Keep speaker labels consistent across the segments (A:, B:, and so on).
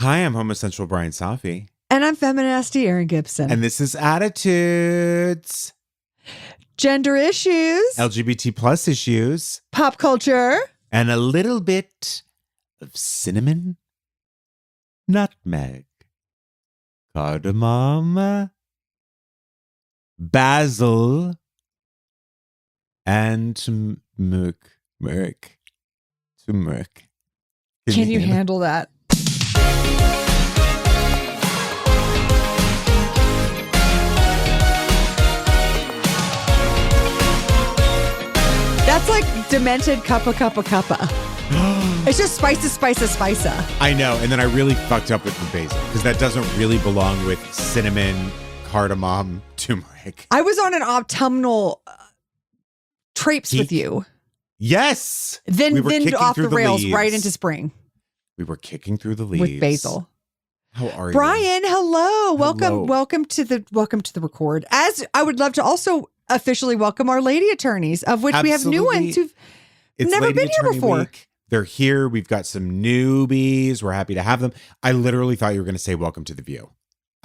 A: Hi, I'm homosexual Bryan Safi.
B: And I'm feminasty Erin Gibson.
A: And this is Attitudes.
B: Gender issues.
A: LGBT plus issues.
B: Pop culture.
A: And a little bit of cinnamon, nutmeg, cardamom, basil, and turmeric.
B: Can you handle that? That's like demented cuppa. It's just spice.
A: I know. And then I really fucked up with the basil because that doesn't really belong with cinnamon, cardamom, turmeric.
B: I was on an autumnal traipse with you.
A: Yes.
B: Then off the rails right into spring.
A: We were kicking through the leaves.
B: With basil.
A: How are you?
B: Bryan, hello.
A: Hello.
B: Welcome to the record. As I would love to also officially welcome our lady attorneys, of which we have new ones who've never been here before.
A: Week. They're here. We've got some newbies. We're happy to have them. I literally thought you were going to say welcome to the view.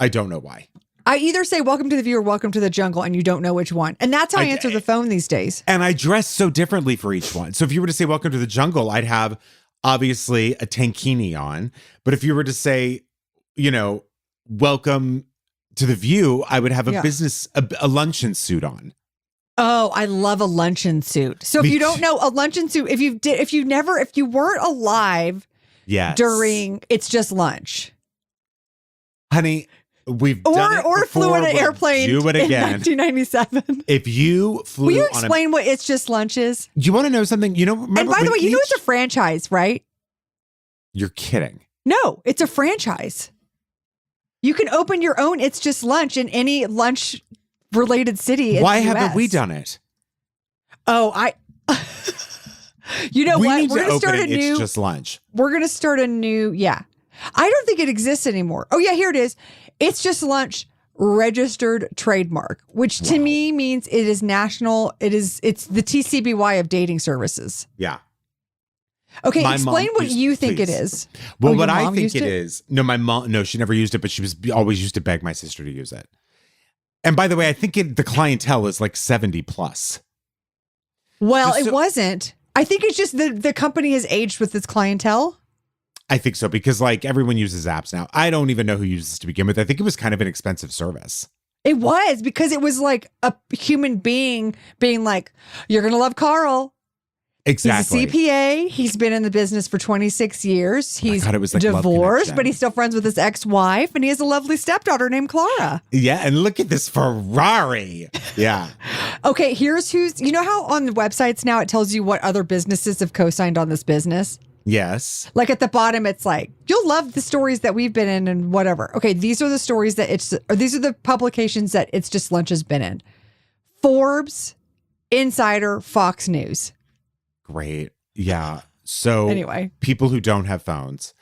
A: I don't know why.
B: I either say welcome to the view or welcome to the jungle, and you don't know which one. And that's how I answer the phone these days.
A: And I dress so differently for each one. So if you were to say welcome to the jungle, I'd have obviously a tankini on. But if you were to say, welcome to the view, I would have a luncheon suit on.
B: Oh, I love a luncheon suit. So if you don't know a luncheon suit, if you weren't alive during It's Just Lunch.
A: Honey, we've done it
B: or
A: before,
B: flew on an airplane
A: do it again.
B: In 1997.
A: If you flew
B: Will you explain what It's Just Lunch is?
A: You want to know something? Remember,
B: and by the way, you know it's a franchise, right?
A: You're kidding.
B: No, it's a franchise. You can open your own It's Just Lunch in any lunch related city.
A: Why haven't we done it?
B: Oh, you know what?
A: We're going to start a new. It's Just Lunch.
B: We're going to start a new. Yeah, I don't think it exists anymore. Oh yeah, here it is. It's Just Lunch registered trademark, which to me means it is national. It's the TCBY of dating services.
A: Yeah.
B: Okay, explain what you think it is.
A: Well, what I think it is. No, my mom. No, she never used it, but she was always used to beg my sister to use it. And by the way, I think the clientele is like 70 plus.
B: Well, it wasn't. I think it's just the company has aged with its clientele.
A: I think so, because like everyone uses apps now. I don't even know who uses it to begin with. I think it was kind of an expensive service.
B: It was, because it was like a human being being like, you're going to love Carl.
A: Exactly.
B: He's a CPA. He's been in the business for 26 years. He's divorced, but he's still friends with his ex-wife, and he has a lovely stepdaughter named Clara.
A: Yeah, and look at this Ferrari. Yeah.
B: Okay, here's who's, you know how on the websites now it tells you what other businesses have co-signed on this business?
A: Yes.
B: Like at the bottom, it's like, you'll love the stories that we've been in and whatever. Okay, these are the stories these are the publications that It's Just Lunch has been in. Forbes, Insider, Fox News.
A: Great. Yeah. So
B: anyway,
A: people who don't have phones,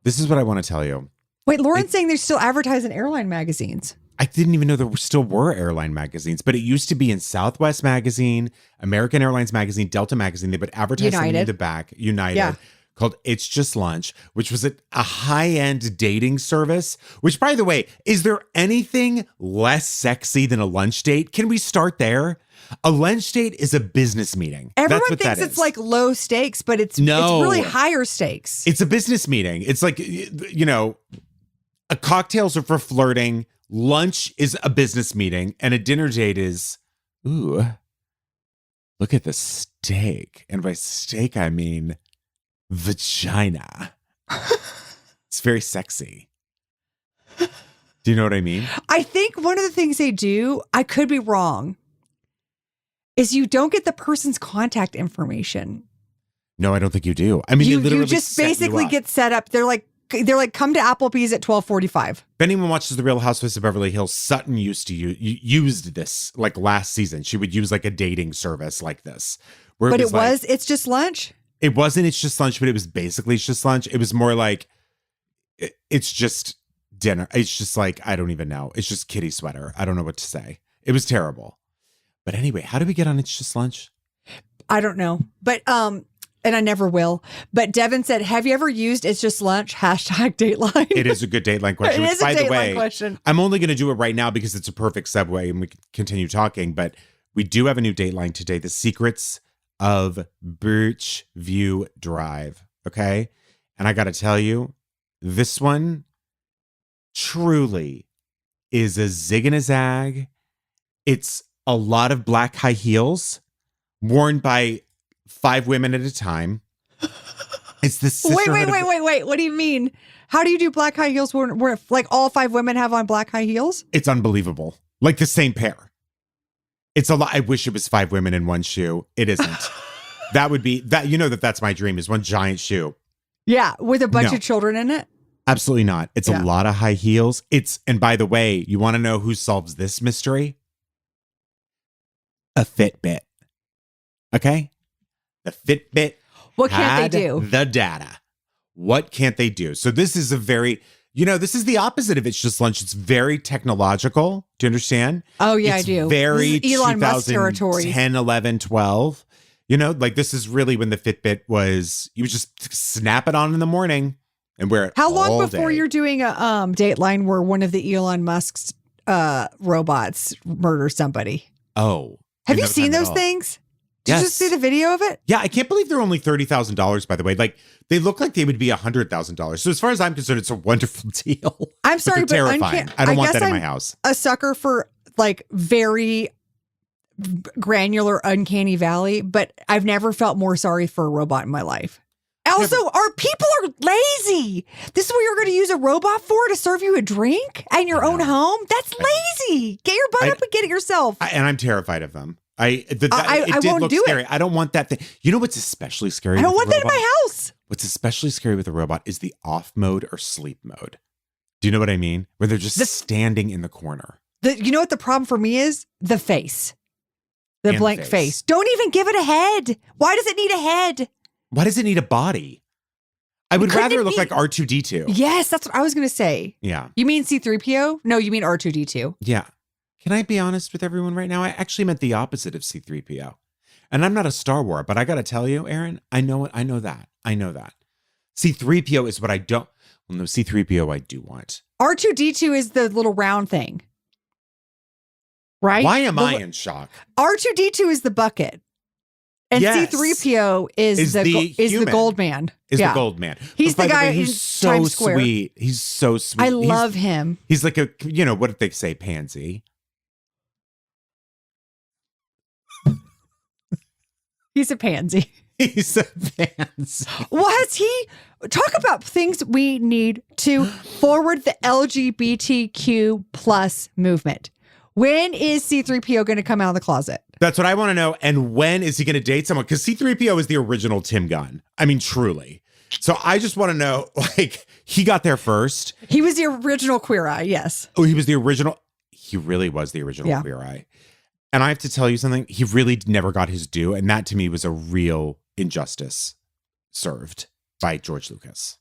A: this is what I want to tell you.
B: Wait, Lauren's saying they still advertise in airline magazines.
A: I didn't even know there still were airline magazines, but it used to be in Southwest Magazine, American Airlines Magazine, Delta Magazine. They would advertise in the back, United, called It's Just Lunch, which was a high-end dating service, which, by the way, is there anything less sexy than a lunch date? Can we start there? A lunch date is a business meeting.
B: Everyone thinks it's like low stakes, but it's really higher stakes.
A: It's a business meeting. It's like, cocktails are for flirting. Lunch is a business meeting, and a dinner date is, ooh, look at the steak. And by steak, I mean vagina. It's very sexy. Do you know what I mean? I
B: think one of the things they do, I could be wrong, is you don't get the person's contact information.
A: No, I don't think you do. I mean,
B: you just basically get set up. They're like, come to Applebee's at 12:45. If
A: anyone watches The Real Housewives of Beverly Hills, Sutton used this like last season. She would use like a dating service like this.
B: But It's Just Lunch?
A: It wasn't It's Just Lunch, but it was basically It's Just Lunch. It was more like, it's just dinner. It's just like, I don't even know. It's just kitty sweater. I don't know what to say. It was terrible. But anyway, how did we get on It's Just Lunch?
B: I don't know. But and I never will. But Devin said, have you ever used It's Just Lunch? Hashtag Dateline.
A: It is a good Dateline question.
B: It is
A: by
B: a
A: the
B: Dateline
A: way,
B: question.
A: I'm only going to do it right now because it's a perfect segue and we can continue talking. But we do have a new Dateline today. The Secrets of Birch View Drive. Okay. And I got to tell you, this one truly is a zig and a zag. It's a lot of black high heels worn by 5 women at a time. It's the sisterhood.
B: Wait. What do you mean? How do you do black high heels where like all 5 women have on black high heels?
A: It's unbelievable. Like the same pair. It's a lot. I wish it was 5 women in one shoe. It isn't. That would be that. You know that's my dream is one giant shoe.
B: Yeah, with a bunch of children in it.
A: Absolutely not. It's a lot of high heels. And by the way, you want to know who solves this mystery? A Fitbit. Okay? The Fitbit.
B: What can't they do?
A: The data. What can't they do? So this is a very, this is the opposite of It's Just Lunch. It's very technological. Do you understand?
B: Oh, yeah, I do.
A: Very
B: this is Elon Musk territory.
A: 10, 11, 12. Like this is really when the Fitbit was, you would just snap it on in the morning and wear it
B: How long
A: all
B: before
A: day.
B: You're doing a Dateline where one of the Elon Musk's robots murders somebody?
A: Oh.
B: Have you seen those things? Did you just see the video of it?
A: Yeah, I can't believe they're only $30,000, by the way. Like, they look like they would be $100,000. So as far as I'm concerned, it's a wonderful deal.
B: I'm sorry, but
A: terrifying. I don't want that in my house.
B: A sucker for like very granular, uncanny valley, but I've never felt more sorry for a robot in my life. Also, our people are lazy. This is what you're going to use a robot for, to serve you a drink at your own home? That's lazy. Get your butt up and get it yourself.
A: And I'm terrified of them.
B: I
A: did
B: won't
A: look
B: do
A: scary.
B: it.
A: I don't want that thing. You know what's especially scary?
B: I don't want that in my house.
A: What's especially scary with a robot is the off mode or sleep mode. Do you know what I mean? Where they're just standing in the corner.
B: You know what the problem for me is? The face. The blank face. Don't even give it a head. Why does it need a head?
A: Why does it need a body? I would rather look like R2-D2.
B: Yes, that's what I was going to say.
A: Yeah.
B: You mean C3PO? No, you mean R2-D2.
A: Yeah. Can I be honest with everyone right now? I actually meant the opposite of C3PO. And I'm not a Star Wars, but I got to tell you, Erin, I know that. C3PO is what I don't. Well, no, C3PO I do want.
B: R2-D2 is the little round thing. Right?
A: Why am I in shock?
B: R2-D2 is the bucket. And C3PO is the gold man.
A: The gold man.
B: He's the guy
A: who's so
B: Times Square.
A: Sweet. He's so sweet.
B: I love him.
A: He's like a, what did they say, pansy?
B: He's a pansy.
A: He's a pansy.
B: Talk about things we need to forward the LGBTQ plus movement. When is C3PO going to come out of the closet?
A: That's what I want to know. And when is he going to date someone? Because C3PO is the original Tim Gunn. I mean, truly. So I just want to know, he got there first.
B: He was the original Queer Eye, yes.
A: Oh, he was the original. He really was the original Queer Eye. And I have to tell you something. He really never got his due. And that to me was a real injustice served by George Lucas.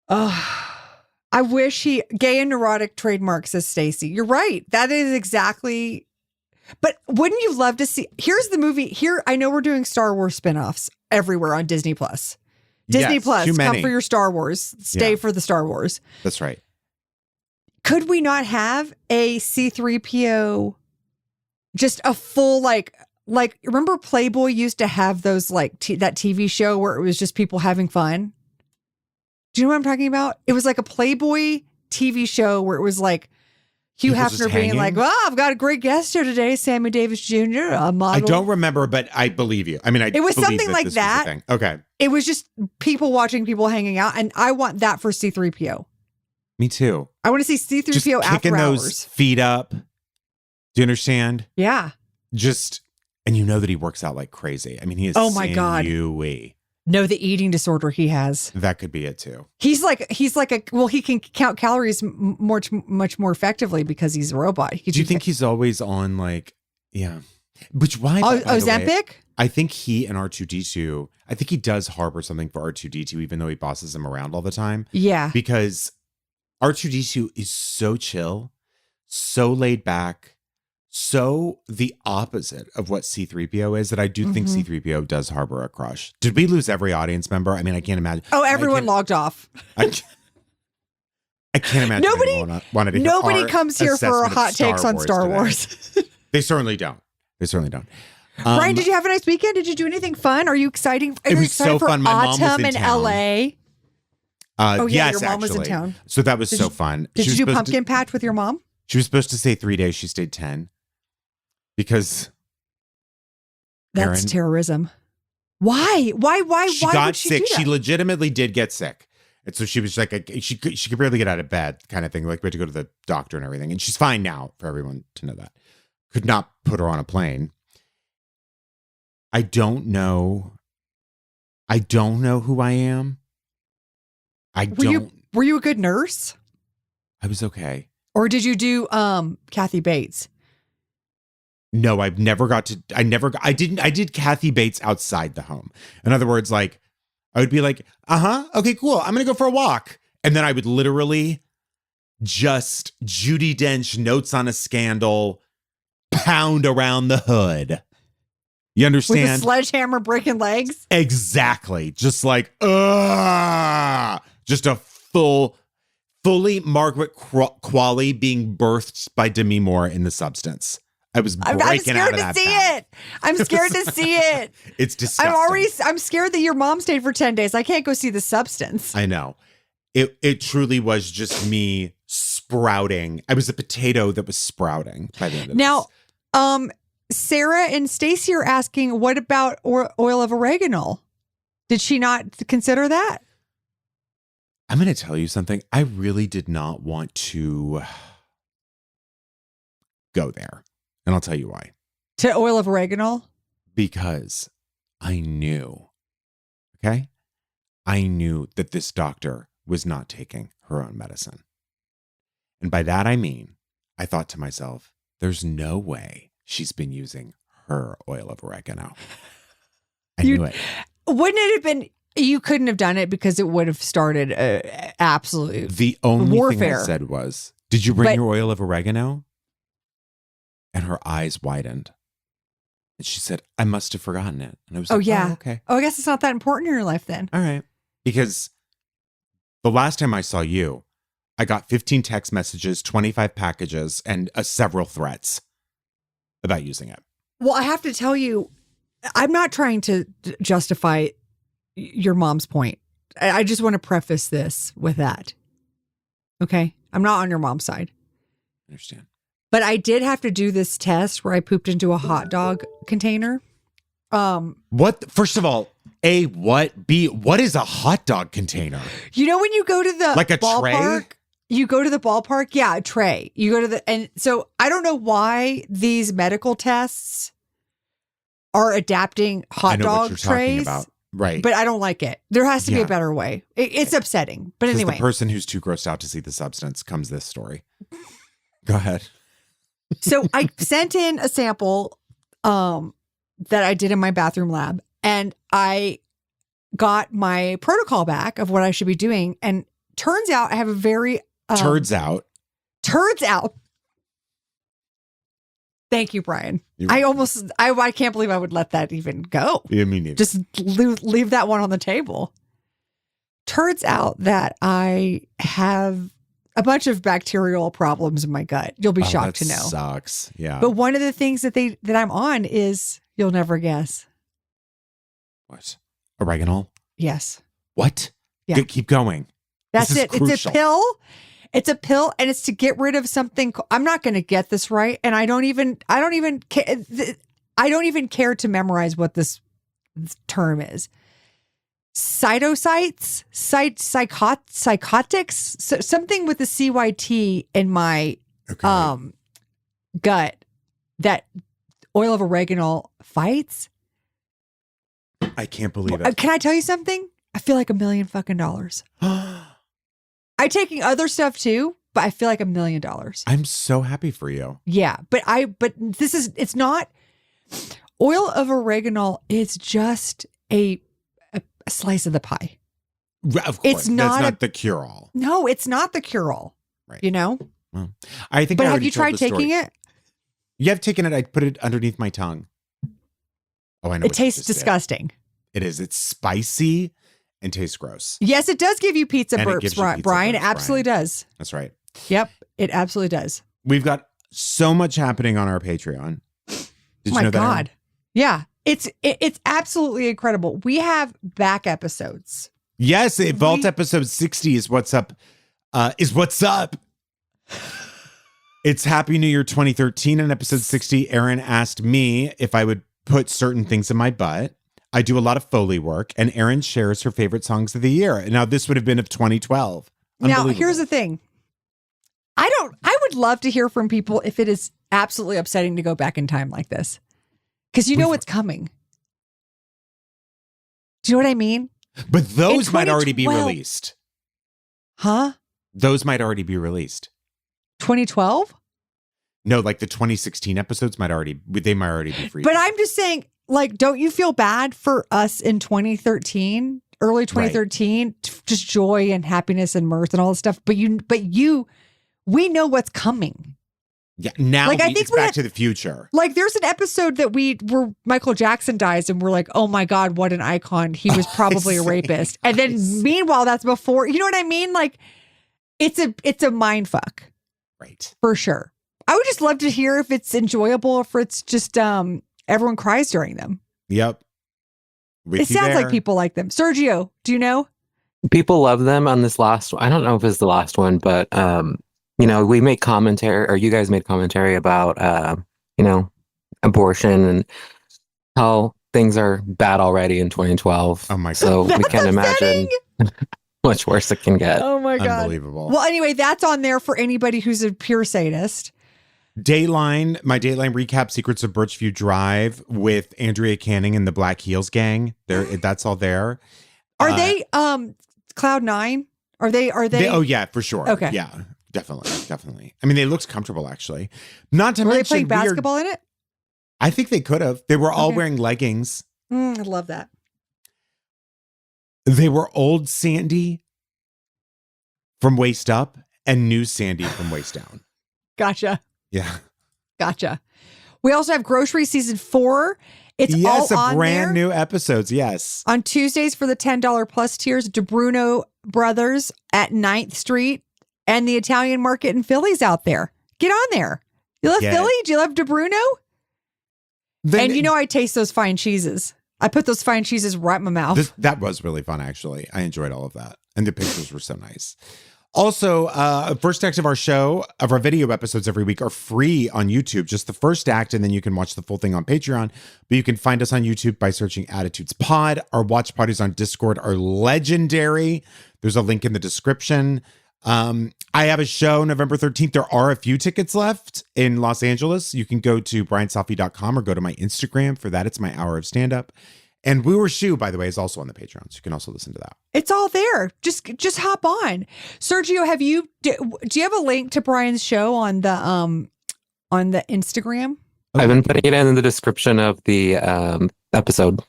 B: I wish gay and neurotic trademark, says Stacy. You're right. That is exactly. But wouldn't you love to see? Here's the movie. Here, I know we're doing Star Wars spinoffs everywhere on Disney Plus. Disney Plus, come for your Star Wars. Stay for the Star Wars.
A: That's right.
B: Could we not have a C3PO, just a full like remember Playboy used to have those that TV show where it was just people having fun? Do you know what I'm talking about? It was like a Playboy TV show where it was like Hugh Hefner being like, well, I've got a great guest here today, Sammy Davis Jr., a model.
A: I don't remember, but I believe you. I mean,
B: it was something like that.
A: Okay.
B: It was just people watching people hanging out. And I want that for C3PO.
A: Me too.
B: I want to see C3PO
A: just
B: after
A: kicking
B: hours.
A: Those feet up. Do you understand?
B: Yeah.
A: And you know that he works out like crazy. I mean, he is sinewy.
B: No, the eating disorder he has.
A: That could be it too.
B: He can count calories much more effectively because he's a robot.
A: Do you think he's always on which why?
B: Ozempic?
A: I think he and R2-D2, I think he does harbor something for R2-D2, even though he bosses him around all the time.
B: Yeah.
A: Because R2-D2 is so chill, so laid back, so the opposite of what C3PO is that I do think C3PO does harbor a crush. Did we lose every audience member? I mean, I can't imagine.
B: Oh, everyone logged off.
A: I can't imagine.
B: Nobody comes here for hot takes on Star Wars.
A: They certainly don't.
B: Brian, did you have a nice weekend? Did you do anything fun? Are you excited?
A: It was so fun. My mom was in town.
B: LA.
A: Yes,
B: your mom was in town.
A: So that was so fun.
B: Did you do pumpkin patch with your mom?
A: She was supposed to stay 3 days. She stayed 10 because
B: that's
A: Erin,
B: terrorism. Why?
A: She got sick. She legitimately did get sick. And so she was like, she could barely get out of bed kind of thing. Like we had to go to the doctor and everything. And she's fine now, for everyone to know that. Could not put her on a plane. I don't know who I am.
B: Were you a good nurse?
A: I was okay.
B: Or did you do Kathy Bates?
A: No, I did Kathy Bates outside the home. In other words, like I would be like, okay, cool. I'm going to go for a walk. And then I would literally just Judi Dench notes on a scandal, pound around the hood. You understand?
B: With a sledgehammer breaking legs?
A: Exactly. Just like, just a fully Margaret Qualley being birthed by Demi Moore in The Substance. I was breaking out of that.
B: I'm scared to see it.
A: It's disgusting.
B: I'm scared that your mom stayed for 10 days. I can't go see The Substance.
A: I know. It truly was just me sprouting. I was a potato that was sprouting by the end of
B: this. Sarah and Stacy are asking, what about oil of oregano? Did she not consider that?
A: I'm going to tell you something. I really did not want to go there. And I'll tell you why.
B: To oil of oregano?
A: Because I knew, okay? I knew that this doctor was not taking her own medicine. And by that I mean, I thought to myself, there's no way she's been using her oil of oregano. I knew it.
B: Wouldn't it have been, you couldn't have done it because it would have started absolute
A: The only
B: warfare.
A: thing I said was, did you bring your oil of oregano? And her eyes widened. And she said, I must have forgotten it. And I was like,
B: yeah.
A: Oh, okay.
B: Oh, I guess it's not that important in your life then.
A: All right. Because the last time I saw you, I got 15 text messages, 25 packages, and several threats about using it.
B: Well, I have to tell you, I'm not trying to justify your mom's point. I just want to preface this with that. Okay? I'm not on your mom's side.
A: I understand.
B: But I did have to do this test where I pooped into a hot dog container.
A: What? First of all, A, what? B, what is a hot dog container?
B: You know when you go to the
A: like a
B: ballpark,
A: tray?
B: You go to the ballpark? Yeah, a tray. You go to and so I don't know why these medical tests are adapting hot dog trays.
A: About. Right.
B: But I don't like it. There has to be a better way. It's upsetting. But anyway.
A: The person who's too grossed out to see The Substance comes this story. Go ahead.
B: So I sent in a sample that I did in my bathroom lab, and I got my protocol back of what I should be doing. And turns out I have a very turns out. Thank you, Brian. I can't believe I would let that even go.
A: Yeah, me neither.
B: Just leave that one on the table. Turns out that I have a bunch of bacterial problems in my gut. You'll be shocked to know.
A: Sucks. Yeah.
B: But one of the things that I'm on is, you'll never guess.
A: What? Oregano?
B: Yes.
A: What?
B: Yeah.
A: Keep going.
B: That's it.
A: Crucial.
B: It's a pill. It's a pill, and it's to get rid of something. I'm not going to get this right, and I don't even care to memorize what this term is. Cytocytes, psychotics, something with the CYT in my gut that oil of oregano fights.
A: I can't believe it.
B: Can I tell you something? I feel like $1 million fucking dollars. I'm taking other stuff too, but I feel like $1 million.
A: I'm so happy for you.
B: Yeah, but it's not oil of oregano. It's just a slice of the pie.
A: Of course, that's not the cure-all.
B: No, it's not the cure-all.
A: Right.
B: You know.
A: Well, I think.
B: But have you tried taking it?
A: Yeah, I've taken it. I put it underneath my tongue. Oh, I know.
B: It tastes disgusting.
A: It is. It's spicy and tastes gross.
B: Yes, it does give you pizza
A: And
B: burps, Bryan. It absolutely does.
A: That's right.
B: Yep, it absolutely does.
A: We've got so much happening on our Patreon. Did you know that?
B: My God. Yeah, it's absolutely incredible. We have back episodes.
A: Yes, Vault episode 60 is what's up. It's Happy New Year 2013. In episode 60, Erin asked me if I would put certain things in my butt. I do a lot of Foley work, and Erin shares her favorite songs of the year. Now, this would have been of 2012.
B: Now, here's the thing. I would love to hear from people if it is absolutely upsetting to go back in time like this. Because you know what's coming. Do you know what I mean?
A: But those might already be released.
B: Huh?
A: Those might already be released.
B: 2012?
A: No, like the 2016 episodes might already be free.
B: But I'm just saying, like, don't you feel bad for us in 2013, early 2013, right. Just joy and happiness and mirth and all this stuff. But we know what's coming.
A: Yeah, now
B: like, I think
A: it's Back to the Future.
B: Like, there's an episode that where Michael Jackson dies, and we're like, oh my God, what an icon. He was probably a rapist. And then meanwhile, that's before, you know what I mean? Like, it's a mind fuck.
A: Right.
B: For sure. I would just love to hear if it's enjoyable, or if it's just everyone cries during them.
A: Yep.
B: It sounds like people like them. Sergio, do you know?
C: People love them on this last one. I don't know if it's the last one, but we made commentary, or you guys made commentary about abortion and how things are bad already in 2012.
A: Oh my God.
C: So we can't imagine much worse it can get.
B: Oh my God.
A: Unbelievable.
B: Well, anyway, that's on there for anybody who's a pure sadist.
A: My Dateline recap, Secrets of Birchview Drive with Andrea Canning and the Black Heels Gang. That's all there.
B: Are they Cloud9? Are they?
A: Oh yeah, for sure.
B: Okay.
A: Yeah, definitely. I mean, they looked comfortable actually. Not to
B: Were
A: mention,
B: they playing basketball in it?
A: I think they could have. They were all wearing leggings.
B: I love that.
A: They were old Sandy from waist up and new Sandy from waist down.
B: Gotcha.
A: Yeah.
B: Gotcha. We also have Grocery Season 4. It's all on
A: brand new episodes. Yes.
B: On Tuesdays for the $10 plus tiers, DeBruno Brothers at 9th Street and the Italian Market in Philly's out there. Get on there. You love Philly? Do you love DeBruno? And I taste those fine cheeses. I put those fine cheeses right in my mouth.
A: That was really fun, actually. I enjoyed all of that. And the pictures were so nice. Also, first act of our show, of our video episodes every week, are free on YouTube. Just the first act, and then you can watch the full thing on Patreon. But you can find us on YouTube by searching Attitudes Pod. Our watch parties on Discord are legendary. There's a link in the description. I have a show November 13th. There are a few tickets left in Los Angeles. You can go to bryanselfie.com or go to my Instagram for that. It's my hour of stand-up. And We Were Shoe, by the way, is also on the Patreon, so you can also listen to that.
B: It's all there. Just hop on. Sergio, do you have a link to Bryan's show on the Instagram?
C: I've been putting it in the description of the episode.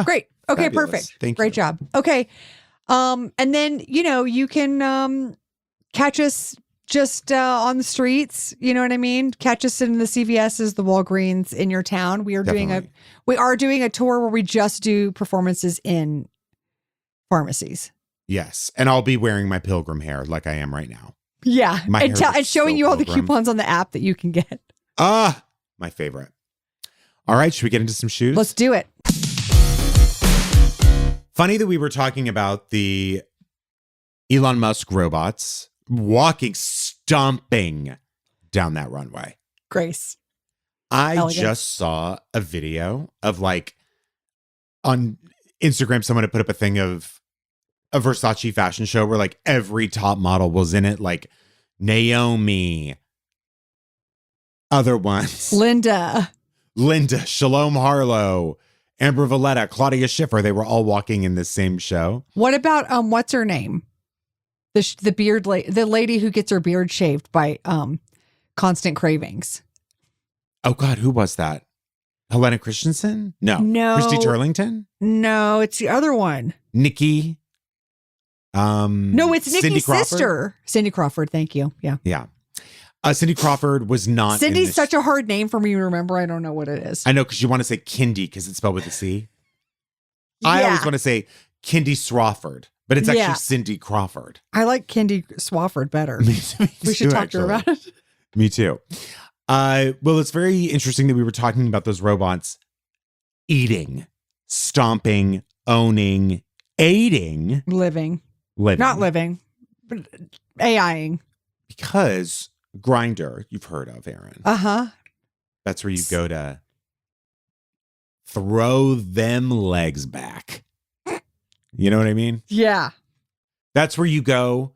B: Great. Okay,
A: fabulous.
B: perfect.
A: Thank
B: Great
A: you.
B: job. Okay. And then, you can catch us just on the streets. You know what I mean? Catch us in the CVS's, the Walgreens in your town. We are doing a tour where we just do performances in pharmacies.
A: Yes. And I'll be wearing my pilgrim hair like I am right now.
B: Yeah. And showing you all the coupons on the app that you can get.
A: My favorite. All right. Should we get into some shoes?
B: Let's do it.
A: Funny that we were talking about the Elon Musk robots stomping down that runway.
B: Grace.
A: I just saw a video of on Instagram, someone had put up a thing of a Versace fashion show where every top model was in it, like Naomi, other ones.
B: Linda,
A: Shalom Harlow, Amber Valletta, Claudia Schiffer. They were all walking in the same show.
B: What about, what's her name? The beard the lady who gets her beard shaved by Constant Cravings.
A: Oh God, who was that? Helena Christensen? No. Christy Turlington?
B: No, it's the other one.
A: Nikki.
B: No, it's Nikki's sister. Cindy Crawford. Thank you. Yeah.
A: Yeah. Cindy Crawford was not.
B: Cindy's such a hard name for me to remember. I don't know what it is.
A: I know, because you want to say Kindy because it's spelled with a C.
B: Yeah.
A: I always want to say Kindy Swafford, but it's actually Cindy Crawford.
B: I like Kindy Swafford better.
A: Me
B: we should
A: too,
B: talk to her about it.
A: Me too. Well, it's very interesting that we were talking about those robots eating, stomping, owning, aiding.
B: Living. Not living, but AIing.
A: Because Grindr, you've heard of, Erin.
B: Uh-huh.
A: That's where you go to throw them legs back. You know what I mean?
B: Yeah.
A: That's where you go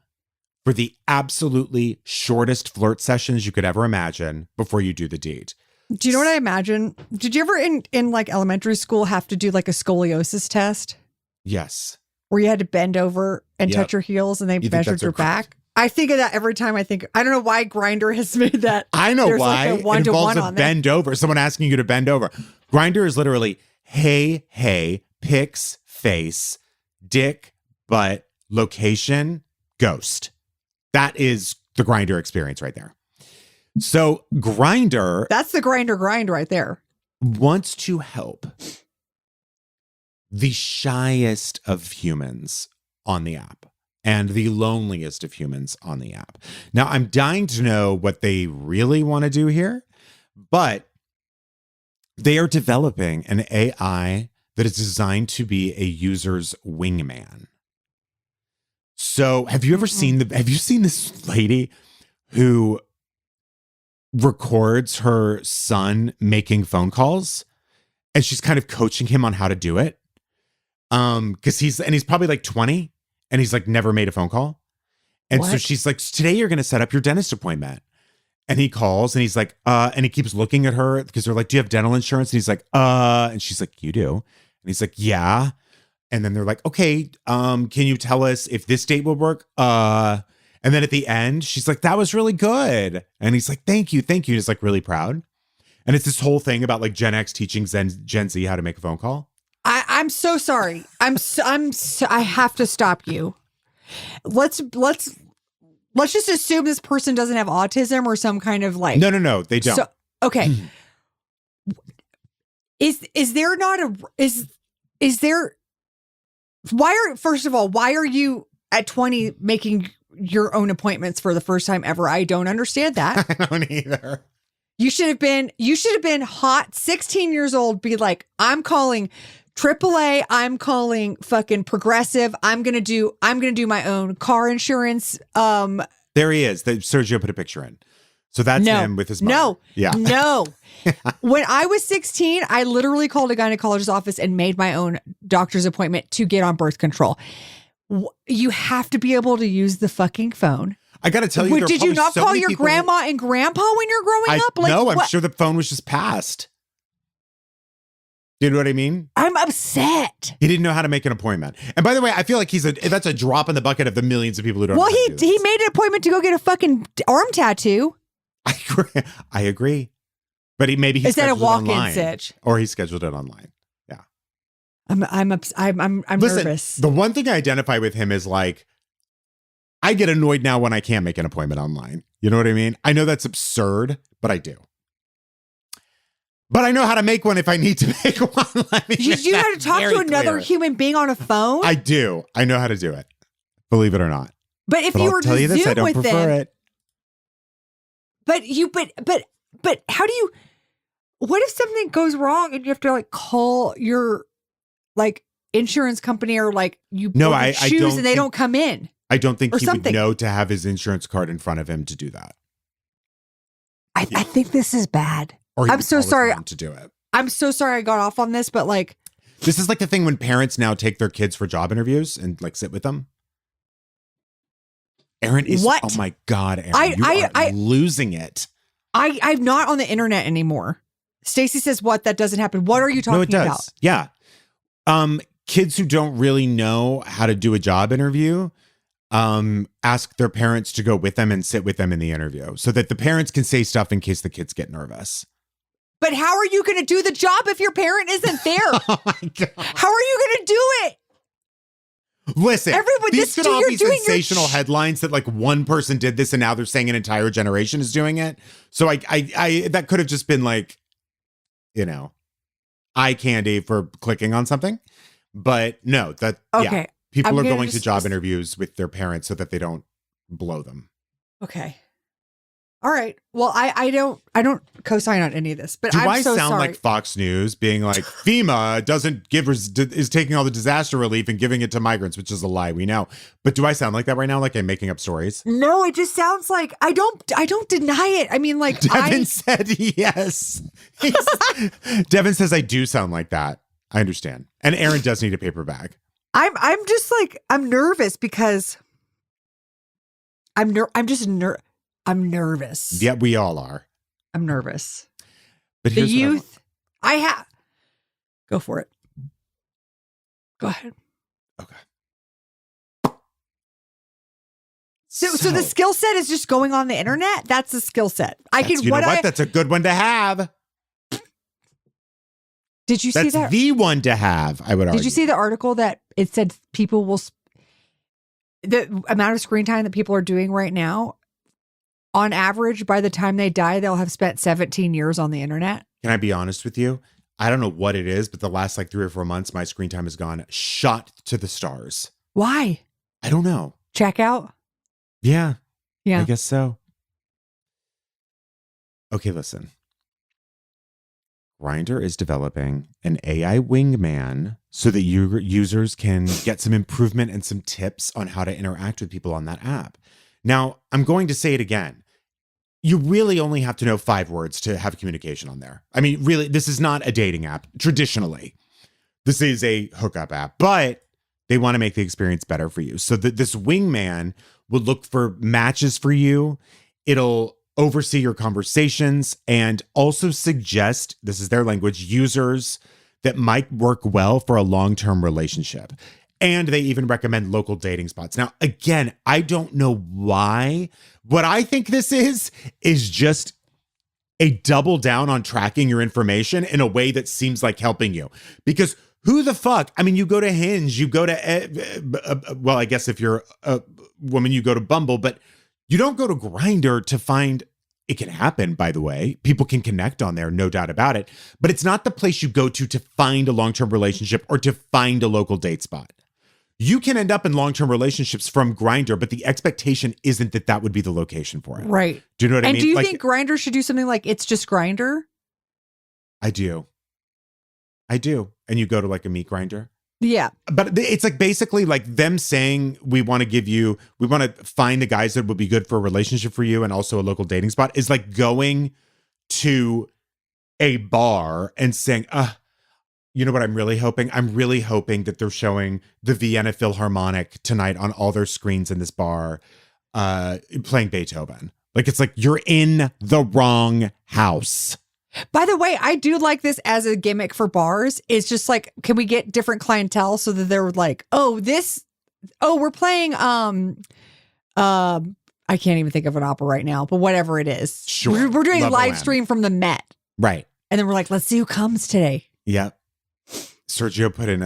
A: for the absolutely shortest flirt sessions you could ever imagine before you do the deed.
B: Do you know what I imagine? Did you ever in like elementary school have to do like a scoliosis test?
A: Yes.
B: Where you had to bend over and touch your heels and they measured your back? I think of that every time I don't know why Grindr has made that.
A: I know why.
B: Like a
A: it involves a bend over. Someone asking you to bend over. Grindr is literally, hey, pics, face, dick, butt, location, ghost. That is the Grindr experience right there. So Grindr.
B: That's the Grindr grind right there.
A: Wants to help the shyest of humans on the app and the loneliest of humans on the app. Now, I'm dying to know what they really want to do here, but they are developing an AI that is designed to be a user's wingman. So have you seen this lady who records her son making phone calls and she's kind of coaching him on how to do it? Because he's probably like 20 and he's like never made a phone call. And so she's like, today you're going to set up your dentist appointment. And he calls and he's like, and he keeps looking at her because they're like, do you have dental insurance? And he's like, and she's like, you do. And he's like, yeah. And then they're like, okay, can you tell us if this date will work? And then at the end, she's like, that was really good. And he's like, thank you. He's like really proud. And it's this whole thing about like Gen X teaching Gen Z how to make a phone call.
B: I'm so sorry. I have to stop you. Let's just assume this person doesn't have autism or some kind of like.
A: No, they don't.
B: So, okay. Is there why are you at 20 making your own appointments for the first time ever? I don't understand that.
A: I don't either.
B: You should have been hot 16 years old, be like, I'm calling AAA, I'm calling fucking Progressive. I'm going to do my own car insurance.
A: There he is. Sergio put a picture in. So that's him with his mother.
B: No.
A: Yeah.
B: No. When I was 16, I literally called a gynecologist's office and made my own doctor's appointment to get on birth control. You have to be able to use the fucking phone.
A: I got to tell you,
B: did you not call your grandma and grandpa when you're growing up? Like,
A: no, I'm sure the phone was just passed. You know what I mean?
B: I'm upset.
A: He didn't know how to make an appointment. And by the way, I feel like that's a drop in the bucket of the millions of people who don't.
B: Well, he made an appointment to go get a fucking arm tattoo.
A: I agree. But he
B: is that a walk-in sitch?
A: Or he scheduled it online. Yeah.
B: I'm
A: Listen,
B: nervous.
A: The one thing I identify with him is like, I get annoyed now when I can't make an appointment online. You know what I mean? I know that's absurd, but I do. But I know how to make one if I need to make one.
B: You know how to talk to another human being on a phone?
A: I do. I know how to do it. Believe it or not.
B: But if you were to Zoom with them,
A: it.
B: But how do you? What if something goes wrong and you have to like call your like insurance company or like you choose and they don't come in?
A: I don't think he would know to have his insurance card in front of him to do that.
B: I think this is bad.
A: I'm so sorry to do it.
B: I'm so sorry I got off on this, but like,
A: this is like the thing when parents now take their kids for job interviews and like sit with them. Erin is,
B: what?
A: Oh my God, Erin, you are losing it.
B: I'm not on the internet anymore. Stacey says, what? That doesn't happen. What are you talking about?
A: Yeah. Kids who don't really know how to do a job interview ask their parents to go with them and sit with them in the interview so that the parents can say stuff in case the kids get nervous.
B: But how are you going to do the job if your parent isn't there?
A: Oh my God.
B: How are you going to do it?
A: Listen,
B: everybody,
A: these could all be sensational headlines that like one person did this and now they're saying an entire generation is doing it. So I that could have just been like, eye candy for clicking on something. But no, yeah, people are going to job interviews with their parents so that they don't blow them.
B: Okay. All right. Well, I don't co-sign on any of this, but
A: I sound like Fox News being like FEMA is taking all the disaster relief and giving it to migrants, which is a lie. We know. But do I sound like that right now? Like I'm making up stories?
B: No, it just sounds like I don't deny it. I mean, like
A: Devin said yes. Devin says I do sound like that. I understand. And Erin does need a paper bag.
B: I'm just like I'm nervous because I'm nervous.
A: Yeah, we all are.
B: I'm nervous.
A: But
B: the youth, go for it. Go ahead.
A: Okay.
B: So the skill set is just going on the internet. That's the skill set.
A: That's a good one to have.
B: Did you see that?
A: That's the one to have, I would argue.
B: Did you see the article that it said people will, the amount of screen time that people are doing right now, on average, by the time they die, they'll have spent 17 years on the internet?
A: Can I be honest with you? I don't know what it is, but the last like 3 or 4 months, my screen time has gone shot to the stars.
B: Why?
A: I don't know.
B: Check out?
A: Yeah.
B: Yeah.
A: I guess so. Okay, listen. Grindr is developing an AI wingman so that users can get some improvement and some tips on how to interact with people on that app. Now, I'm going to say it again. You really only have to know 5 words to have communication on there. I mean, really, this is not a dating app traditionally. This is a hookup app, but they want to make the experience better for you. So that this wingman will look for matches for you. It'll oversee your conversations and also suggest, this is their language, users that might work well for a long-term relationship. And they even recommend local dating spots. Now, again, I don't know why. What I think this is just a double down on tracking your information in a way that seems like helping you. Because who the fuck? I mean, you go to Hinge, you go to, well, I guess if you're a woman, you go to Bumble, but you don't go to Grindr to find, it can happen, by the way. People can connect on there, no doubt about it. But it's not the place you go to find a long-term relationship or to find a local date spot. You can end up in long-term relationships from Grindr, but the expectation isn't that that would be the location for it.
B: Right.
A: Do you know what I mean?
B: And do you think Grindr should do something like It's Just Grindr?
A: I do. And you go to like a meet Grindr?
B: Yeah.
A: But it's like basically like them saying we want to find the guys that would be good for a relationship for you and also a local dating spot is like going to a bar and saying, you know what I'm really hoping? I'm really hoping that they're showing the Vienna Philharmonic tonight on all their screens in this bar, playing Beethoven. Like, it's like you're in the wrong house.
B: By the way, I do like this as a gimmick for bars. It's just like, can we get different clientele so that they're like, we're playing, I can't even think of an opera right now, but whatever it is.
A: Sure.
B: We're doing a live stream from the Met.
A: Right.
B: And then we're like, let's see who comes today.
A: Yep. Sergio put in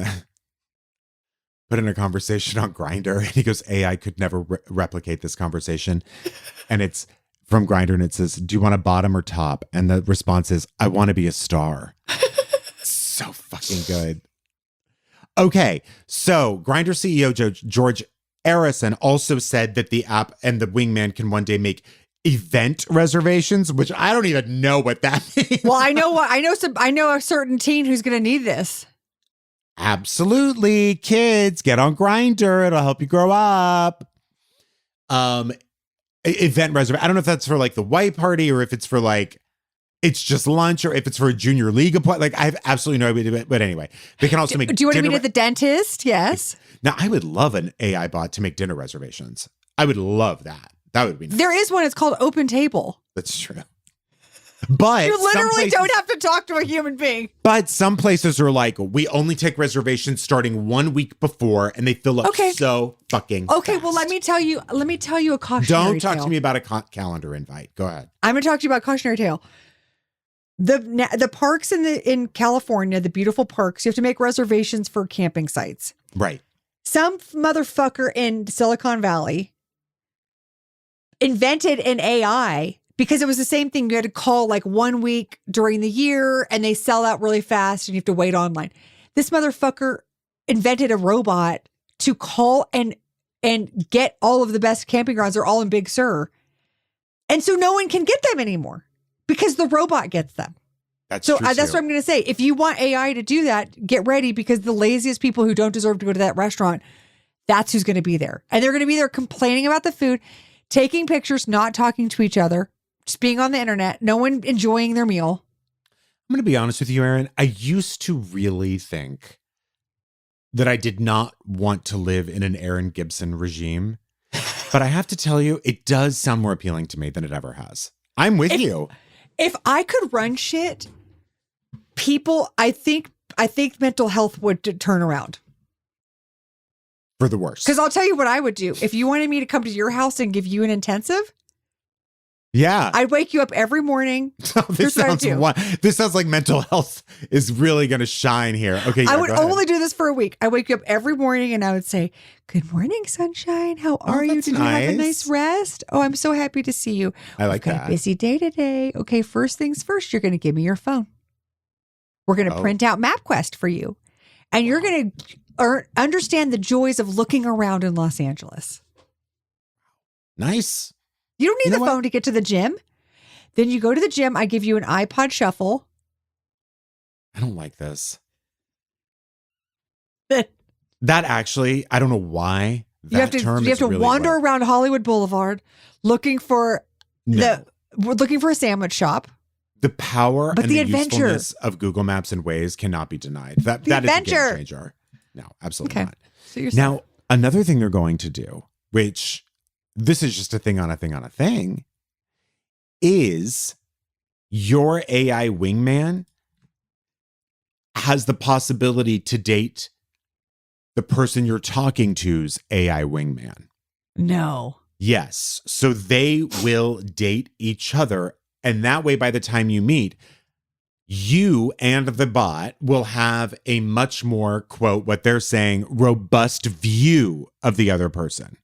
A: a conversation on Grindr, and he goes, AI could never replicate this conversation. And it's from Grindr, and it says, do you want a bottom or top? And the response is, I want to be a star. So fucking good. Okay, so Grindr CEO George Arison also said that the app and the wingman can one day make event reservations, which I don't even know what that means.
B: Well, I know a certain teen who's going to need this.
A: Absolutely. Kids, get on Grindr. It'll help you grow up. Event reservation. I don't know if that's for like the white party or if it's for like, it's just lunch or if it's for a junior league appointment. Like I have absolutely no idea. But anyway, they can also make
B: Do you want to meet at the dentist? Yes.
A: Now, I would love an AI bot to make dinner reservations. I would love that. That would be nice.
B: There is one. It's called Open Table.
A: That's true. But
B: you literally don't have to talk to a human being.
A: But some places are like, we only take reservations starting 1 week before, and they fill up so fucking fast.
B: Well, let me tell you a cautionary tale.
A: Don't talk to me about a calendar invite. Go ahead.
B: I'm going to talk to you about cautionary tale. The parks in California, the beautiful parks, you have to make reservations for camping sites.
A: Right.
B: Some motherfucker in Silicon Valley invented an AI because it was the same thing. You had to call like 1 week during the year and they sell out really fast and you have to wait online. This motherfucker invented a robot to call and get all of the best camping grounds. They're all in Big Sur. And so no one can get them anymore because the robot gets them.
A: That's
B: what I'm going to say. If you want AI to do that, get ready because the laziest people who don't deserve to go to that restaurant, that's who's going to be there. And they're going to be there complaining about the food, taking pictures, not talking to each other, just being on the internet, no one enjoying their meal.
A: I'm going to be honest with you, Erin. I used to really think that I did not want to live in an Erin Gibson regime. But I have to tell you, it does sound more appealing to me than it ever has. I'm with you.
B: If I could run shit, people, I think mental health would turn around.
A: For the worse.
B: Because I'll tell you what I would do. If you wanted me to come to your house and give you an intensive,
A: yeah,
B: I'd wake you up every morning.
A: This sounds like mental health is really going to shine here. Okay, yeah,
B: I would only do this for a week. I wake you up every morning and I would say, "Good morning, sunshine. How are you? Did you have a nice rest? Oh, I'm so happy to see you.
A: I like that.
B: Got a busy day today. Okay, first things first. You're going to give me your phone. We're going to print out MapQuest for you, and you're going to understand the joys of looking around in Los Angeles.
A: Nice."
B: You don't need the phone to get to the gym. Then you go to the gym. I give you an iPod shuffle.
A: I don't like this. That actually, I don't know why.
B: You have to wander around Hollywood Boulevard looking for looking for a sandwich shop.
A: The power and the usefulness of Google Maps and Waze cannot be denied. That is a game changer. No, absolutely not. So now, another thing they're going to do, which this is just a thing on a thing on a thing, is your AI wingman has the possibility to date the person you're talking to's AI wingman.
B: No.
A: Yes. So they will date each other. And that way, by the time you meet, you and the bot will have a much more, quote, what they're saying, robust view of the other person.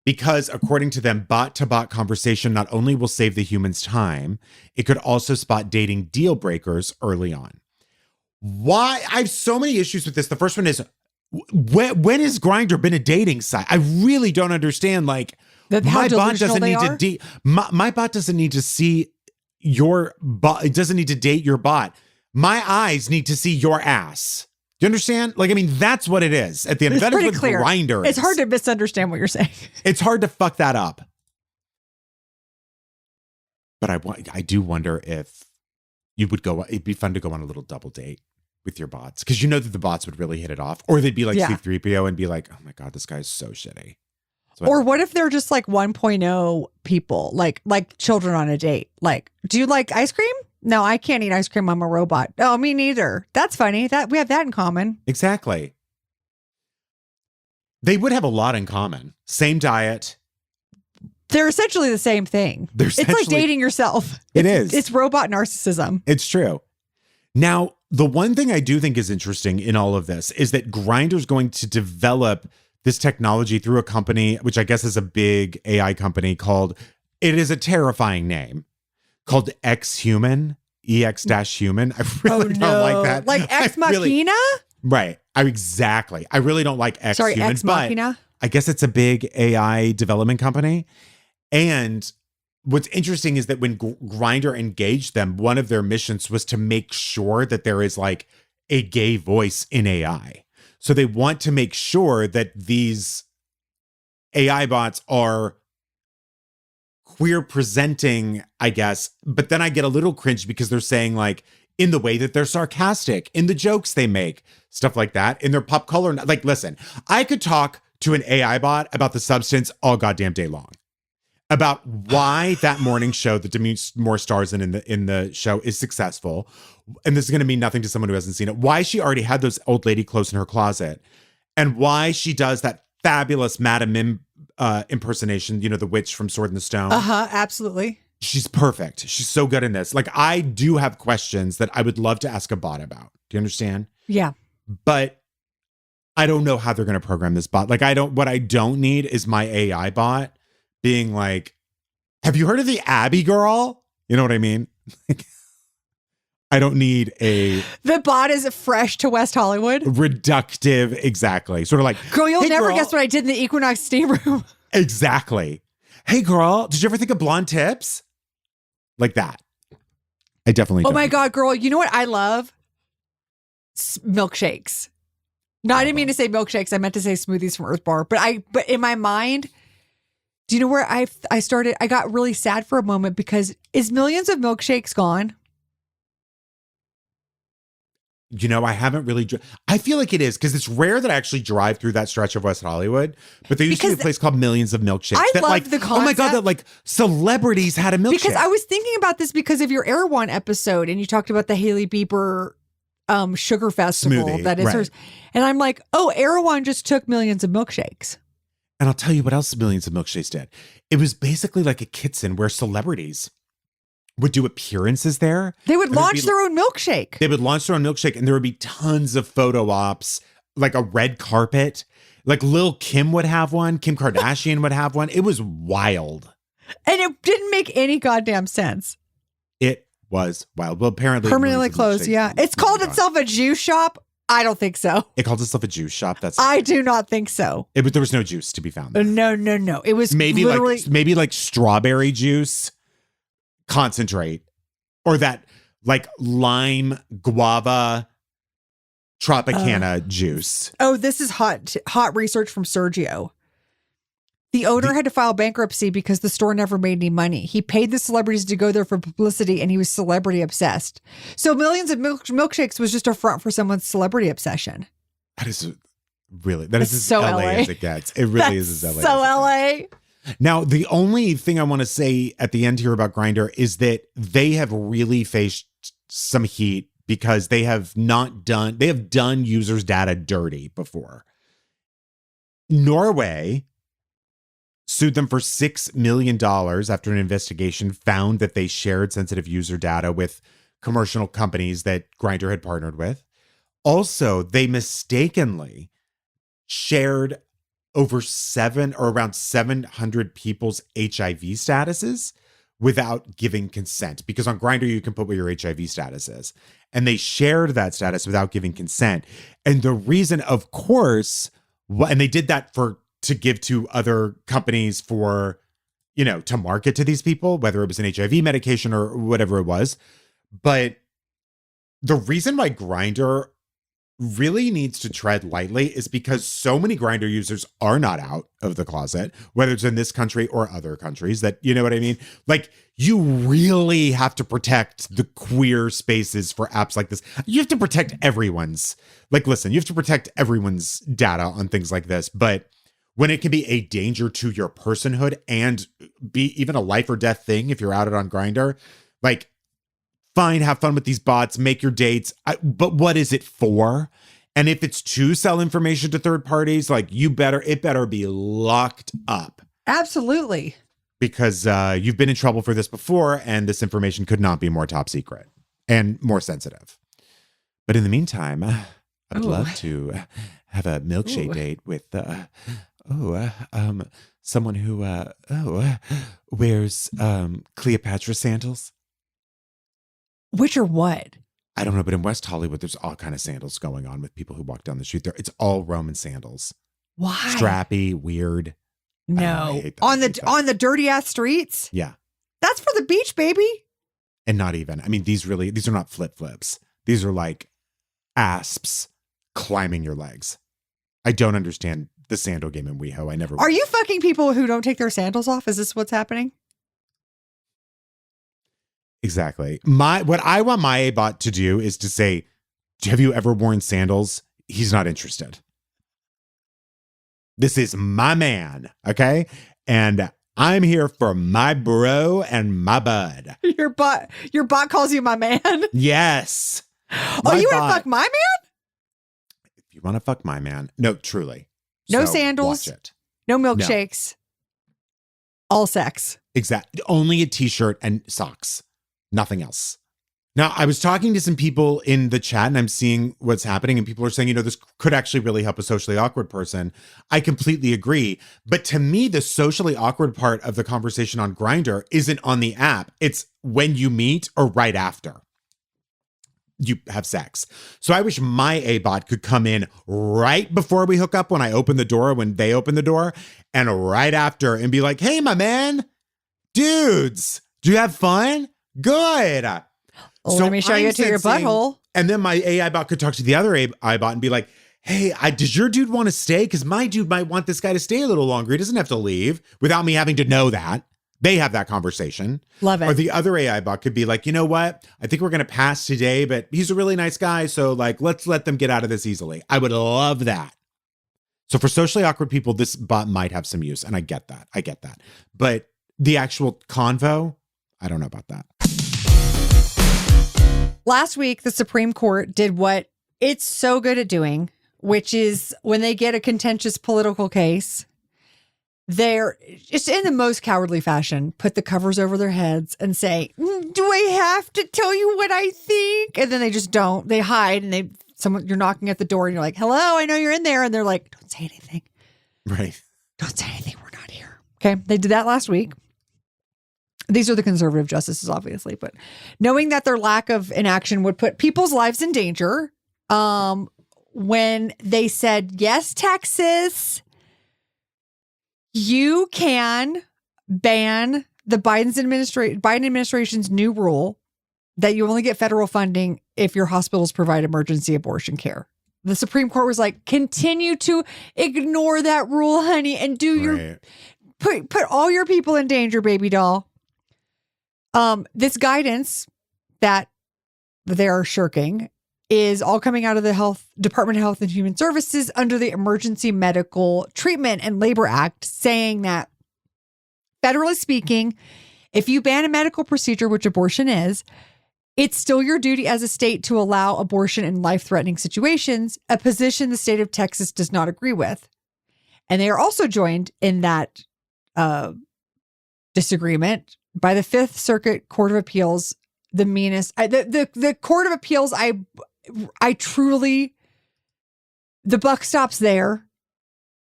A: Because according to them, bot-to-bot conversation not only will save the human's time, it could also spot dating deal breakers early on. Why? I have so many issues with this. The first one is, when has Grindr been a dating site? I really don't understand. Like, my bot doesn't need my bot doesn't need to see your bot. It doesn't need to date your bot. My eyes need to see your ass. Do you understand? Like, I mean, that's what it is. At the end of it, that is what Grindr is.
B: It's hard to misunderstand what you're saying.
A: It's hard to fuck that up. But I do wonder if you would go. It'd be fun to go on a little double date with your bots, because you know that the bots would really hit it off, or they'd be like C3PO and be like, "Oh my god, this guy's so shitty."
B: Or what if they're just like 1.0 people, like children on a date? Like, do you like ice cream? No, I can't eat ice cream. I'm a robot. Oh, me neither. That's funny. That we have that in common.
A: Exactly. They would have a lot in common. Same diet.
B: They're essentially the same thing. It's like dating yourself. It's robot narcissism.
A: It's true. Now, the one thing I do think is interesting in all of this is that Grindr's going to develop this technology through a company, which I guess is a big AI company called, it is a terrifying name, called X-Human, EX-Human. I really don't like that.
B: Like Ex Machina?
A: Right. Exactly. I really don't like X-Human.
B: Sorry, Ex Machina?
A: I guess it's a big AI development company. And what's interesting is that when Grindr engaged them, one of their missions was to make sure that there is like a gay voice in AI. So they want to make sure that these AI bots are queer presenting, I guess. But then I get a little cringe because they're saying like in the way that they're sarcastic, in the jokes they make, stuff like that, in their pop color. Like, listen, I could talk to an AI bot about the substance all goddamn day long. About why that morning show that demeans more stars in the show is successful. And this is going to mean nothing to someone who hasn't seen it. Why she already had those old lady clothes in her closet. And why she does that fabulous Madame Mim impersonation, you know, the witch from Sword in the Stone.
B: Absolutely.
A: She's perfect. She's so good in this. Like, I do have questions that I would love to ask a bot about. Do you understand?
B: Yeah.
A: But I don't know how they're going to program this bot. Like, what I don't need is my AI bot being like, have you heard of the Abby girl? You know what I mean? I don't need
B: The bot is fresh to West Hollywood.
A: Reductive, exactly. Sort of like,
B: girl, you'll never guess what I did in the Equinox steam room.
A: Exactly. Hey, girl, did you ever think of blonde tips? Like that. I definitely
B: Oh my God, girl. You know what I love? Milkshakes. No, I didn't mean to say milkshakes. I meant to say smoothies from Earth Bar. But in my mind, do you know where I started? I got really sad for a moment because is Millions of Milkshakes gone?
A: You know, I haven't really. I feel like it is because it's rare that I actually drive through that stretch of West Hollywood. But there used to be a place called Millions of Milkshakes.
B: I love the concept.
A: Oh my God, that like celebrities had a milkshake.
B: Because I was thinking about this because of your Erewhon episode, and you talked about the Hailey Bieber sugar festival
A: smoothie,
B: that is
A: right.
B: hers. And I'm like, oh, Erewhon just took Millions of Milkshakes.
A: And I'll tell you what else Millions of Milkshakes did. It was basically like a kitchen where celebrities would do appearances there.
B: They would launch their own milkshake.
A: They would launch their own milkshake, and there would be tons of photo ops, like a red carpet. Like Lil' Kim would have one. Kim Kardashian would have one. It was wild.
B: And it didn't make any goddamn sense.
A: It was wild. Well, apparently
B: permanently closed. Yeah. It's called itself a juice shop. I don't think so.
A: It called itself a juice shop.
B: I do not think so.
A: There was no juice to be found there.
B: No. It was
A: maybe
B: literally
A: like strawberry juice concentrate, or that like lime guava Tropicana juice.
B: Oh, this is hot research from Sergio. The owner had to file bankruptcy because the store never made any money. He paid the celebrities to go there for publicity, and he was celebrity obsessed. So Millions of Milkshakes was just a front for someone's celebrity obsession.
A: That is as
B: so
A: LA,
B: LA
A: as it gets. It really is as LA.
B: So LA.
A: Now, the only thing I want to say at the end here about Grindr is that they have really faced some heat because they have done users' data dirty before. Norway sued them for $6 million after an investigation found that they shared sensitive user data with commercial companies that Grindr had partnered with. Also, they mistakenly shared over around 700 people's HIV statuses without giving consent. Because on Grindr, you can put what your HIV status is. And they shared that status without giving consent. And the reason, of course, and they did that to give to other companies for, to market to these people, whether it was an HIV medication or whatever it was. But the reason why Grindr really needs to tread lightly is because so many Grindr users are not out of the closet, whether it's in this country or other countries, that, you know what I mean? Like, you really have to protect the queer spaces for apps like this. You have to protect everyone's, you have to protect everyone's data on things like this. But when it can be a danger to your personhood and be even a life or death thing if you're outed on Grindr, fine, have fun with these bots, make your dates. But what is it for? And if it's to sell information to third parties, it better be locked up.
B: Absolutely.
A: Because you've been in trouble for this before, and this information could not be more top secret and more sensitive. But in the meantime, I'd love to have a milkshake date with someone who wears Cleopatra sandals.
B: Which are what?
A: I don't know, but in West Hollywood, there's all kind of sandals going on with people who walk down the street there. It's all Roman sandals.
B: Why?
A: Strappy, weird.
B: No. On the dirty ass streets?
A: Yeah.
B: That's for the beach, baby.
A: And not even. I mean, these are not flip-flips. These are like asps climbing your legs. I don't understand the sandal game in WeHo. I never.
B: Are you fucking people who don't take their sandals off? Is this what's happening?
A: Exactly. What I want my bot to do is to say, have you ever worn sandals? He's not interested. This is my man, okay? And I'm here for my bro and my bud.
B: Your bot calls you my man?
A: Yes.
B: Oh, you want to fuck my man?
A: If you want to fuck my man. No, truly.
B: No
A: So
B: sandals.
A: Watch it.
B: No milkshakes. No. All sex.
A: Exactly. Only a t-shirt and socks. Nothing else. Now, I was talking to some people in the chat and I'm seeing what's happening, and people are saying, this could actually really help a socially awkward person. I completely agree. But to me, the socially awkward part of the conversation on Grindr isn't on the app. It's when you meet or right after you have sex. So I wish my A-bot could come in right before we hook up, when I open the door, when they open the door, and right after, and be like, hey, my man, dudes, do you have fun? Good.
B: So let me show you to your butthole.
A: And then my AI bot could talk to the other AI bot and be like, hey, does your dude want to stay? Because my dude might want this guy to stay a little longer. He doesn't have to leave, without me having to know that. They have that conversation.
B: Love it.
A: Or the other AI bot could be like, you know what? I think we're going to pass today, but he's a really nice guy. So like, let's let them get out of this easily. I would love that. So for socially awkward people, this bot might have some use. And I get that. But the actual convo, I don't know about that.
B: Last week, the Supreme Court did what it's so good at doing, which is when they get a contentious political case, they're just in the most cowardly fashion, put the covers over their heads and say, do I have to tell you what I think? And then they just don't. They hide, and you're knocking at the door and you're like, hello, I know you're in there. And they're like, don't say anything.
A: Right.
B: Don't say anything. We're not here. Okay. They did that last week. These are the conservative justices, obviously, but knowing that their lack of inaction would put people's lives in danger, when they said, yes, Texas, you can ban the Biden administration's new rule that you only get federal funding if your hospitals provide emergency abortion care. The Supreme Court was like, continue to ignore that rule, honey, and do your put all your people in danger, baby doll. This guidance that they're shirking is all coming out of the Department of Health and Human Services under the Emergency Medical Treatment and Labor Act, saying that, federally speaking, if you ban a medical procedure, which abortion is, it's still your duty as a state to allow abortion in life-threatening situations, a position the state of Texas does not agree with. And they are also joined in that disagreement by the Fifth Circuit Court of Appeals, the meanest. The Court of Appeals, I truly, the buck stops there.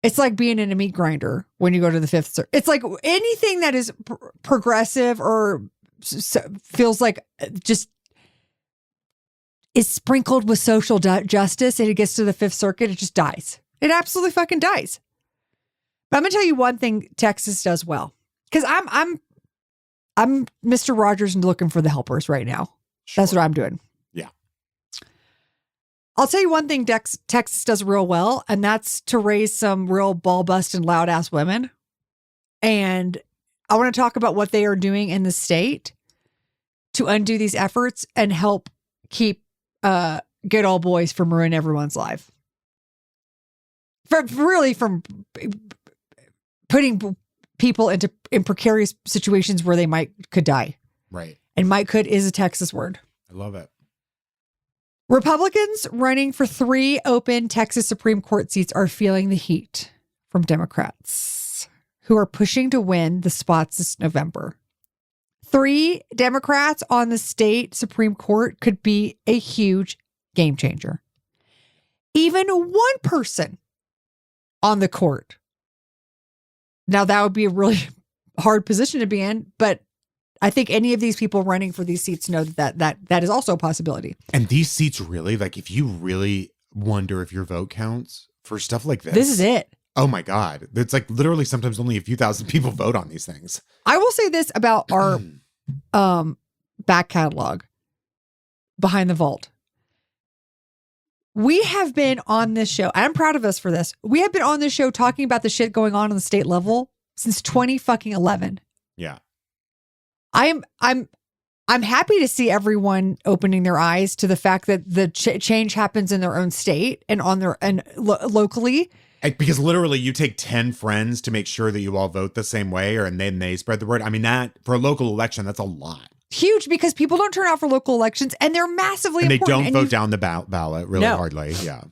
B: It's like being in a meat grinder when you go to the Fifth Circuit. It's like anything that is progressive or feels like just is sprinkled with social justice, and it gets to the Fifth Circuit, it just dies. It absolutely fucking dies. But I'm gonna tell you one thing Texas does well, because I'm Mr. Rogers and looking for the helpers right now. Sure. That's what I'm doing.
A: Yeah.
B: I'll tell you one thing Texas does real well, and that's to raise some real ball-busting, loud-ass women. And I want to talk about what they are doing in the state to undo these efforts and help keep good old boys from ruining everyone's life. From putting people in precarious situations where they could die.
A: Right.
B: And could is a Texas word.
A: I love it.
B: Republicans running for 3 open Texas Supreme Court seats are feeling the heat from Democrats, who are pushing to win the spots this November. 3 Democrats on the state Supreme Court could be a huge game changer. Even one person on the court. Now, that would be a really hard position to be in, but I think any of these people running for these seats know that is also a possibility.
A: And these seats really, like, if you really wonder if your vote counts for stuff like this.
B: This is it.
A: Oh my God. It's like literally sometimes only a few thousand people vote on these things.
B: I will say this about our back catalog, Behind the Vault. We have been on this show, and I'm proud of us for this. We have been on this show talking about the shit going on the state level since 2011.
A: Yeah.
B: I'm happy to see everyone opening their eyes to the fact that the change happens in their own state and locally.
A: Because literally you take 10 friends to make sure that you all vote the same way, and then they spread the word. I mean, that for a local election, that's a lot.
B: Huge, because people don't turn out for local elections, and they're massively important.
A: And they don't vote down the ballot really hardly. Yeah.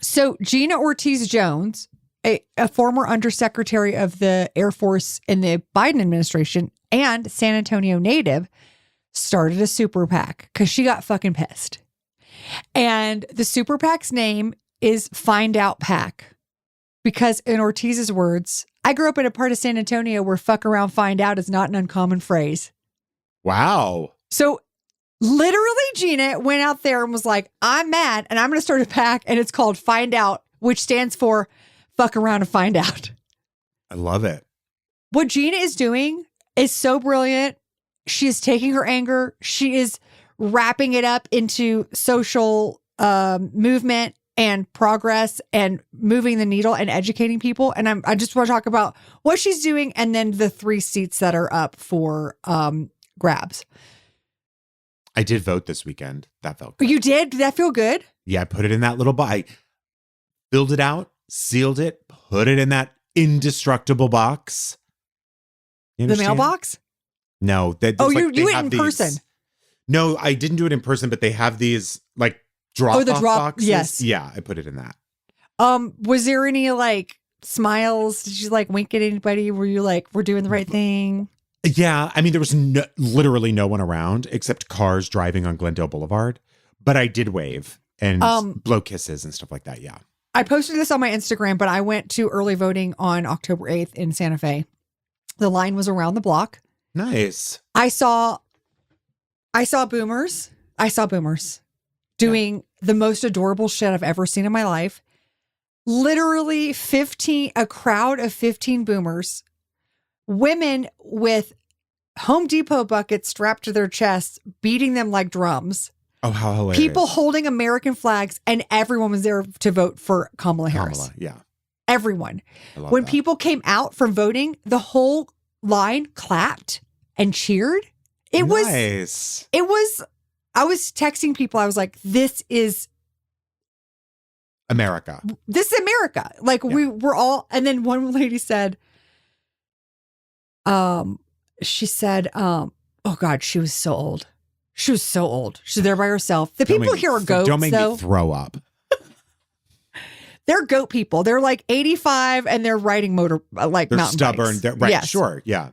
B: So Gina Ortiz Jones, a former undersecretary of the Air Force in the Biden administration and San Antonio native, started a super PAC because she got fucking pissed. And the super PAC's name is Find Out PAC. Because in Ortiz's words, I grew up in a part of San Antonio where fuck around, find out is not an uncommon phrase.
A: Wow.
B: So literally Gina went out there and was like, I'm mad and I'm going to start a PAC and it's called Find Out, which stands for fuck around and find out.
A: I love it.
B: What Gina is doing is so brilliant. She is taking her anger. She is wrapping it up into social movement and progress and moving the needle and educating people. And I just want to talk about what she's doing and then the 3 seats that are up for grabs.
A: I did vote this weekend. That felt good.
B: You did? Did that feel good?
A: Yeah, I put it in that little box. I filled it out, sealed it, put it in that indestructible box.
B: The mailbox?
A: No.
B: You went in person.
A: No, I didn't do it in person, but they have these like drop boxes.
B: Yes.
A: Yeah, I put it in that.
B: Was there any like smiles? Did you like wink at anybody? Were you like, we're doing the right thing?
A: Yeah. I mean, there was literally no one around except cars driving on Glendale Boulevard. But I did wave and blow kisses and stuff like that. Yeah.
B: I posted this on my Instagram, but I went to early voting on October 8th in Santa Fe. The line was around the block.
A: Nice.
B: I saw boomers. Doing the most adorable shit I've ever seen in my life. Literally a crowd of 15 boomers, women with Home Depot buckets strapped to their chests, beating them like drums.
A: Oh, how hilarious.
B: People holding American flags, and everyone was there to vote for Kamala Harris.
A: Yeah.
B: Everyone. When people came out from voting, the whole line clapped and cheered. It was, I was texting people. I was like, this is
A: America.
B: Like we were all, and then one lady said, she said, oh God, she was so old. She's there by herself. The people here are goats.
A: Don't make me throw up.
B: They're goat people. They're like 85 and they're riding they're mountain
A: stubborn.
B: bikes.
A: They're right.
B: Yes.
A: Sure. Yeah.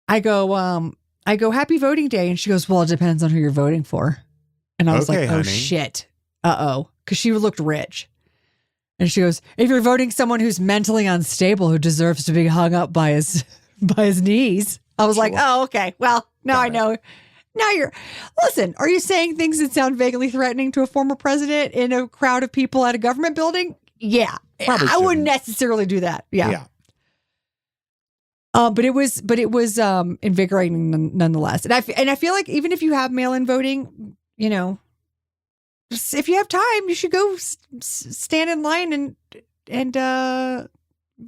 B: I go, happy voting day. And she goes, well, it depends on who you're voting for. And I was like, oh,
A: honey.
B: shit. Uh-oh. Because she looked rich. And she goes, if you're voting someone who's mentally unstable, who deserves to be hung up by his knees. I was like, oh, okay. Well, now I know. Now listen, are you saying things that sound vaguely threatening to a former president in a crowd of people at a government building? Yeah. I wouldn't necessarily do that. Yeah. But it was invigorating nonetheless. And I feel like even if you have mail-in voting, just if you have time, you should go stand in line and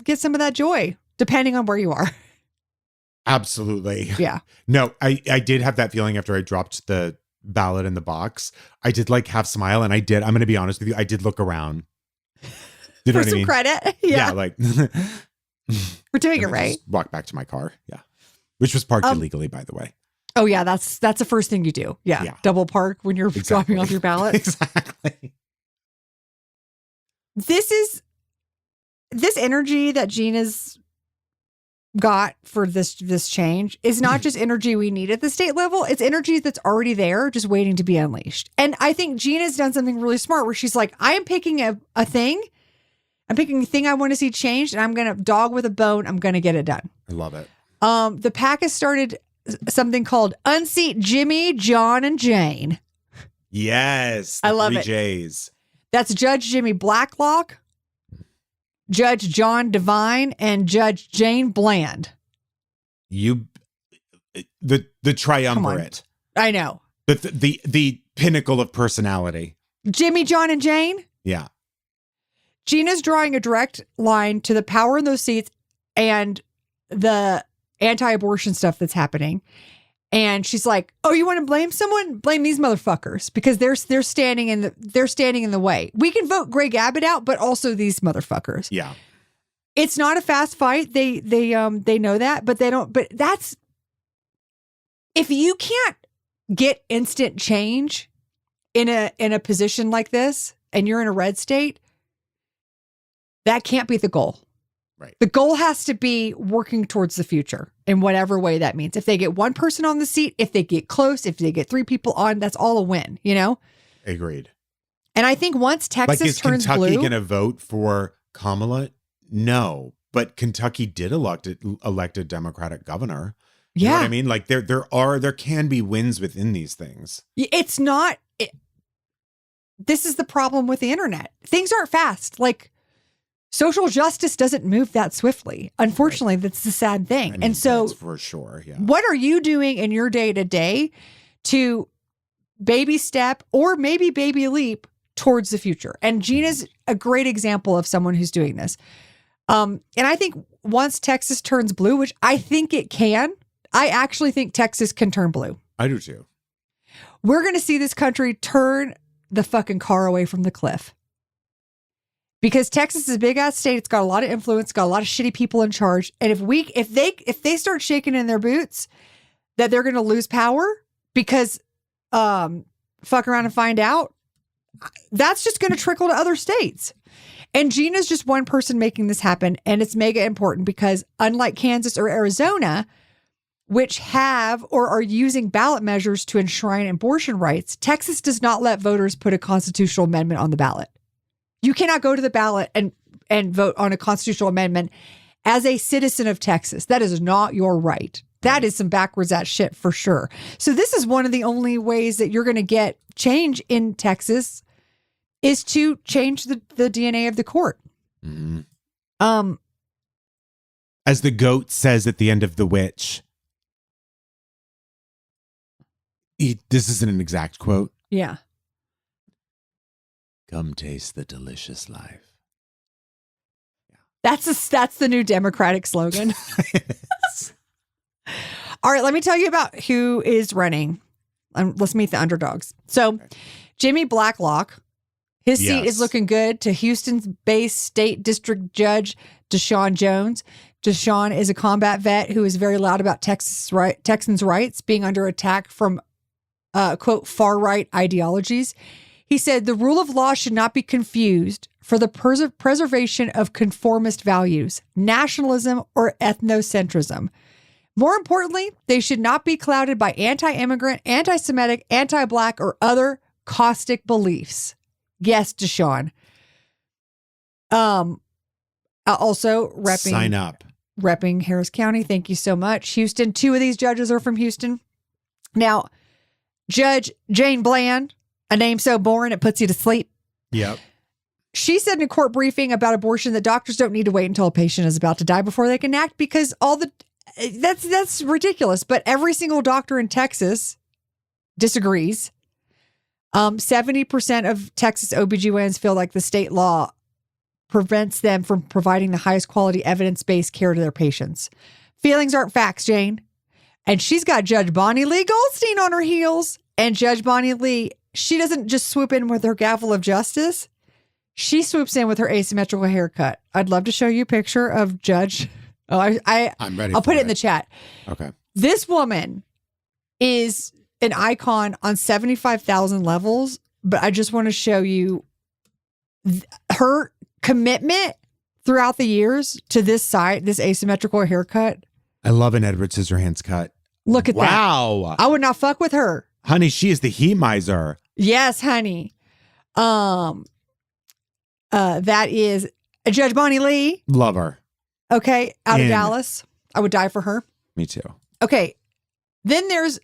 B: get some of that joy, depending on where you are.
A: Absolutely.
B: Yeah.
A: No, I did have that feeling after I dropped the ballot in the box. I did like half smile, and I'm going to be honest with you, I did look around. You know
B: For some credit.
A: Yeah. Like
B: we're doing it right.
A: Just walk back to my car. Yeah. Which was parked illegally, by the way.
B: Oh yeah. That's the first thing you do. Yeah. Double park when you're dropping off your ballot.
A: Exactly.
B: This energy that Gina's got for this change is not just energy we need at the state level. It's energy that's already there, just waiting to be unleashed. And I think Gina's done something really smart where she's like, I am picking a thing. I'm picking a thing I want to see changed, and I'm going to dog with a bone. I'm going to get it done.
A: I love it.
B: The PAC has started something called Unseat Jimmy, John, and Jane.
A: Yes.
B: I love
A: 3
B: it.
A: J's. That's
B: Judge Jimmy Blacklock, Judge John Devine, and Judge Jane Bland.
A: The triumvirate.
B: I know.
A: The pinnacle of personality.
B: Jimmy, John, and Jane?
A: Yeah.
B: Gina's drawing a direct line to the power in those seats and the anti-abortion stuff that's happening. And she's like, "Oh, you want to blame someone? Blame these motherfuckers because they're standing in the way. We can vote Greg Abbott out, but also these motherfuckers."
A: Yeah.
B: It's not a fast fight. They know that, but they don't. But that's if you can't get instant change in a position like this, and you're in a red state, that can't be the goal.
A: Right.
B: The goal has to be working towards the future in whatever way that means. If they get one person on the seat, if they get close, if they get 3 people on, that's all a win, you know?
A: Agreed.
B: And I think once Texas
A: is
B: turns
A: Kentucky
B: blue,
A: going to vote for Kamala? No, but Kentucky did elect a Democratic governor. You know what I mean? Like there can be wins within these things.
B: It's not. This is the problem with the internet. Things aren't fast. Like social justice doesn't move that swiftly. Unfortunately, that's the sad thing. And so,
A: that's for sure. Yeah.
B: What are you doing in your day to day to baby step or maybe baby leap towards the future? And Gina's a great example of someone who's doing this. And I think once Texas turns blue, which I think it can, I actually think Texas can turn blue.
A: I do too.
B: We're going to see this country turn the fucking car away from the cliff. Because Texas is a big ass state. It's got a lot of influence, got a lot of shitty people in charge. And if they start shaking in their boots that they're going to lose power because fuck around and find out, that's just going to trickle to other states. And Gina's just one person making this happen. And it's mega important because unlike Kansas or Arizona, which have or are using ballot measures to enshrine abortion rights, Texas does not let voters put a constitutional amendment on the ballot. You cannot go to the ballot and vote on a constitutional amendment as a citizen of Texas. That is not your right. That is some backwards ass shit for sure. So this is one of the only ways that you're going to get change in Texas is to change the DNA of the court.
A: Mm-hmm. As the goat says at the end of The Witch, this isn't an exact quote.
B: Yeah.
A: Come taste the delicious life.
B: Yeah. That's the new Democratic slogan. All right, let me tell you about who is running. Let's meet the underdogs. So, Jimmy Blacklock, his seat is looking good to Houston-based state district judge Deshaun Jones. Deshaun is a combat vet who is very loud about Texans' rights being under attack from, quote, far-right ideologies. He said the rule of law should not be confused for the preservation of conformist values, nationalism, or ethnocentrism. More importantly, they should not be clouded by anti-immigrant, anti-Semitic, anti-Black, or other caustic beliefs. Yes, Deshaun. Also repping Harris County. Thank you so much. Houston. 2 of these judges are from Houston. Now, Judge Jane Bland, a name so boring it puts you to sleep.
A: Yep.
B: She said in a court briefing about abortion that doctors don't need to wait until a patient is about to die before they can act because that's ridiculous. But every single doctor in Texas disagrees. 70% of Texas OBGYNs feel like the state law prevents them from providing the highest quality evidence-based care to their patients. Feelings aren't facts, Jane. And she's got Judge Bonnie Lee Goldstein on her heels. And Judge Bonnie Lee, she doesn't just swoop in with her gavel of justice. She swoops in with her asymmetrical haircut. I'd love to show you a picture of Judge. Oh, I'm ready. I'll put it in the chat.
A: Okay.
B: This woman is an icon on 75,000 levels, but I just want to show you her commitment throughout the years to this asymmetrical haircut.
A: I love an Edward Scissorhands cut.
B: Look at that.
A: Wow.
B: I would not fuck with her.
A: Honey, she is the heat miser.
B: Yes, honey. That is Judge Bonnie Lee.
A: Love her.
B: Okay. Out of Dallas. I would die for her.
A: Me too.
B: Okay. Then there's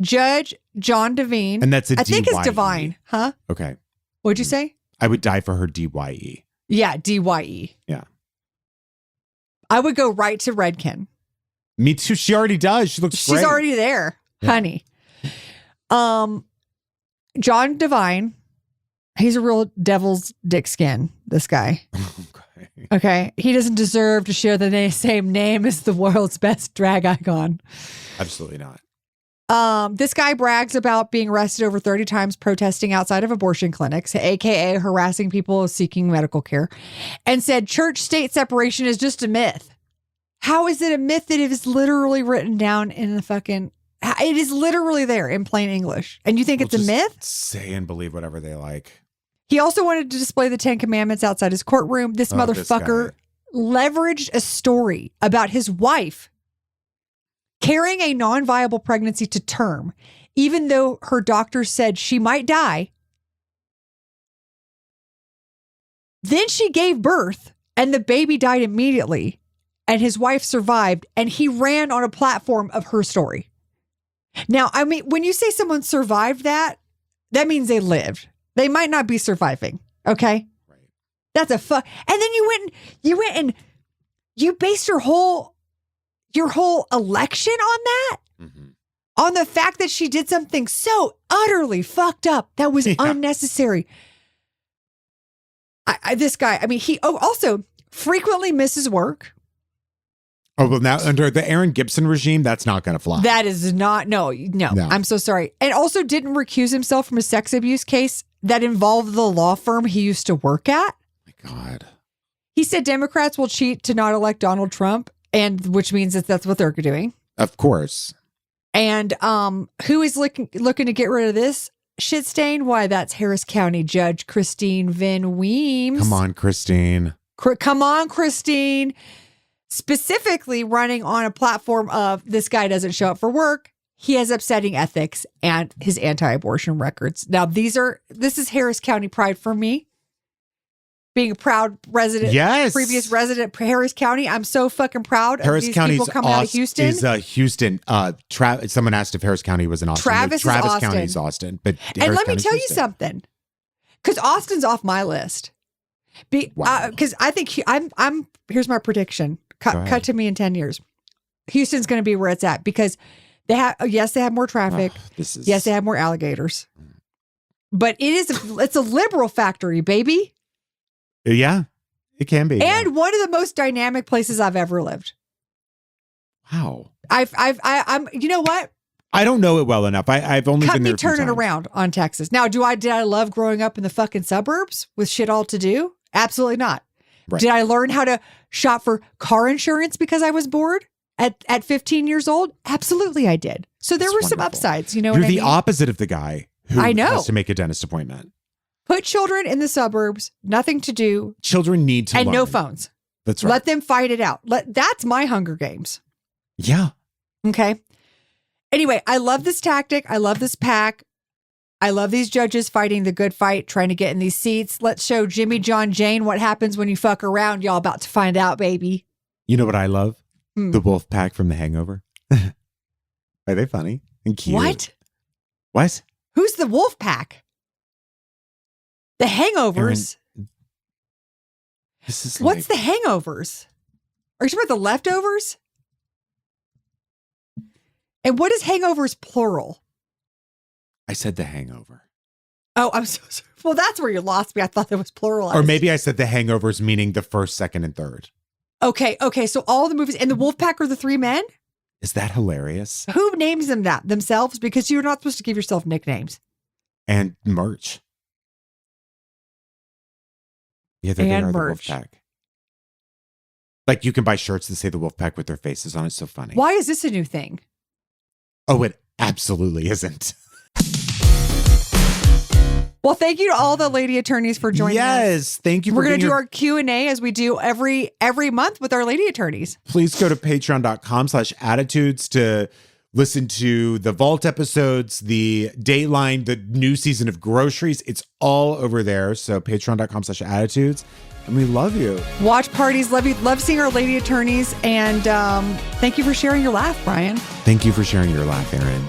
B: Judge John Devine.
A: And that's
B: I think it's Divine. Huh?
A: Okay.
B: What'd you say?
A: I would die for her DYE.
B: Yeah, DYE.
A: Yeah.
B: I would go right to Redken.
A: Me too. She already does. She looks great.
B: She's already there, honey. John Devine, he's a real devil's dick skin, this guy. Okay. He doesn't deserve to share the same name as the world's best drag icon.
A: Absolutely not.
B: This guy brags about being arrested over 30 times protesting outside of abortion clinics, aka harassing people seeking medical care, and said church-state separation is just a myth. How is it a myth that it is literally written down in the fucking... It is literally there in plain English. And you think it's a myth?
A: Say and believe whatever they like.
B: He also wanted to display the 10 Commandments outside his courtroom. This motherfucker leveraged a story about his wife carrying a non-viable pregnancy to term, even though her doctor said she might die. Then she gave birth and the baby died immediately and his wife survived and he ran on a platform of her story. Now, I mean, when you say someone survived that means they lived. They might not be surviving. Okay.
A: Right.
B: That's a fuck. And then you went and you based your whole election on that? Mm-hmm. On the fact that she did something so utterly fucked up that was unnecessary. This guy, I mean, he also frequently misses work.
A: Oh, well, now under the Erin Gibson regime, that's not going to fly.
B: That is not, no. I'm so sorry. And also didn't recuse himself from a sex abuse case that involved the law firm he used to work at.
A: My God.
B: He said Democrats will cheat to not elect Donald Trump, and which means that that's what they're doing.
A: Of course.
B: And who is looking to get rid of this shit stain? Why, that's Harris County Judge Christine Van Weems.
A: Come on, Christine.
B: Come on, Christine. Specifically running on a platform of this guy doesn't show up for work. He has upsetting ethics and his anti-abortion records. Now, this is Harris County pride for me. Being a proud resident, previous resident of Harris County. I'm so fucking proud of these people coming out of Houston.
A: Is Houston. Someone asked if Harris County was in Austin.
B: Travis
A: County is Austin. But
B: and let me tell you something, because Austin's off my list. Because I think I'm. Here's my prediction. Cut to me in 10 years. Houston's going to be where it's at because they have. Yes, they have more traffic. Yes, they have more alligators. But it's a liberal factory, baby.
A: Yeah, it can be.
B: And one of the most dynamic places I've ever lived.
A: Wow.
B: I'm. You know what?
A: I don't know it well enough. I've only been there.
B: Cut me turning around on Texas. Now, did I love growing up in the fucking suburbs with shit all to do? Absolutely not. Right. Did I learn how to shop for car insurance because I was bored at 15 years old? Absolutely, I did. So there were some upsides. You know,
A: you're the opposite of the guy who has to make a dentist appointment.
B: Put children in the suburbs, nothing to do.
A: Children need to learn.
B: No phones.
A: That's right.
B: Let them fight it out. That's my Hunger Games.
A: Yeah.
B: Okay. Anyway, I love this tactic. I love this PAC. I love these judges fighting the good fight, trying to get in these seats. Let's show Jimmy, John, Jane what happens when you fuck around. Y'all about to find out, baby.
A: You know what I love? The wolf pack from The Hangover. Are they funny and cute? What?
B: Who's the wolf pack? The Hangovers.
A: Erin,
B: what's the Hangovers? Are you talking about the leftovers? And what is Hangovers plural?
A: I said The Hangover.
B: Oh, I'm so sorry. Well, that's where you lost me. I thought that was plural.
A: Or maybe I said The Hangovers, meaning the first, second, and third.
B: Okay. So all the movies and the wolf pack are the three men?
A: Is that hilarious?
B: Who names them that? Themselves? Because you're not supposed to give yourself nicknames.
A: And merch. Yeah, they are the wolf pack. Like you can buy shirts that say the wolf pack with their faces on it. So funny.
B: Why is this a new thing?
A: Oh, it absolutely isn't.
B: Well, thank you to all the lady attorneys for joining us.
A: Yes, thank you.
B: We're going to do our Q&A as we do every month with our lady attorneys.
A: Please go to patreon.com/attitudes to listen to the Vault episodes, the Dateline, the new season of Groceries. It's all over there. So patreon.com/attitudes. And we love you.
B: Watch parties. Love you. Love seeing our lady attorneys. And thank you for sharing your laugh, Bryan.
A: Thank you for sharing your laugh, Erin.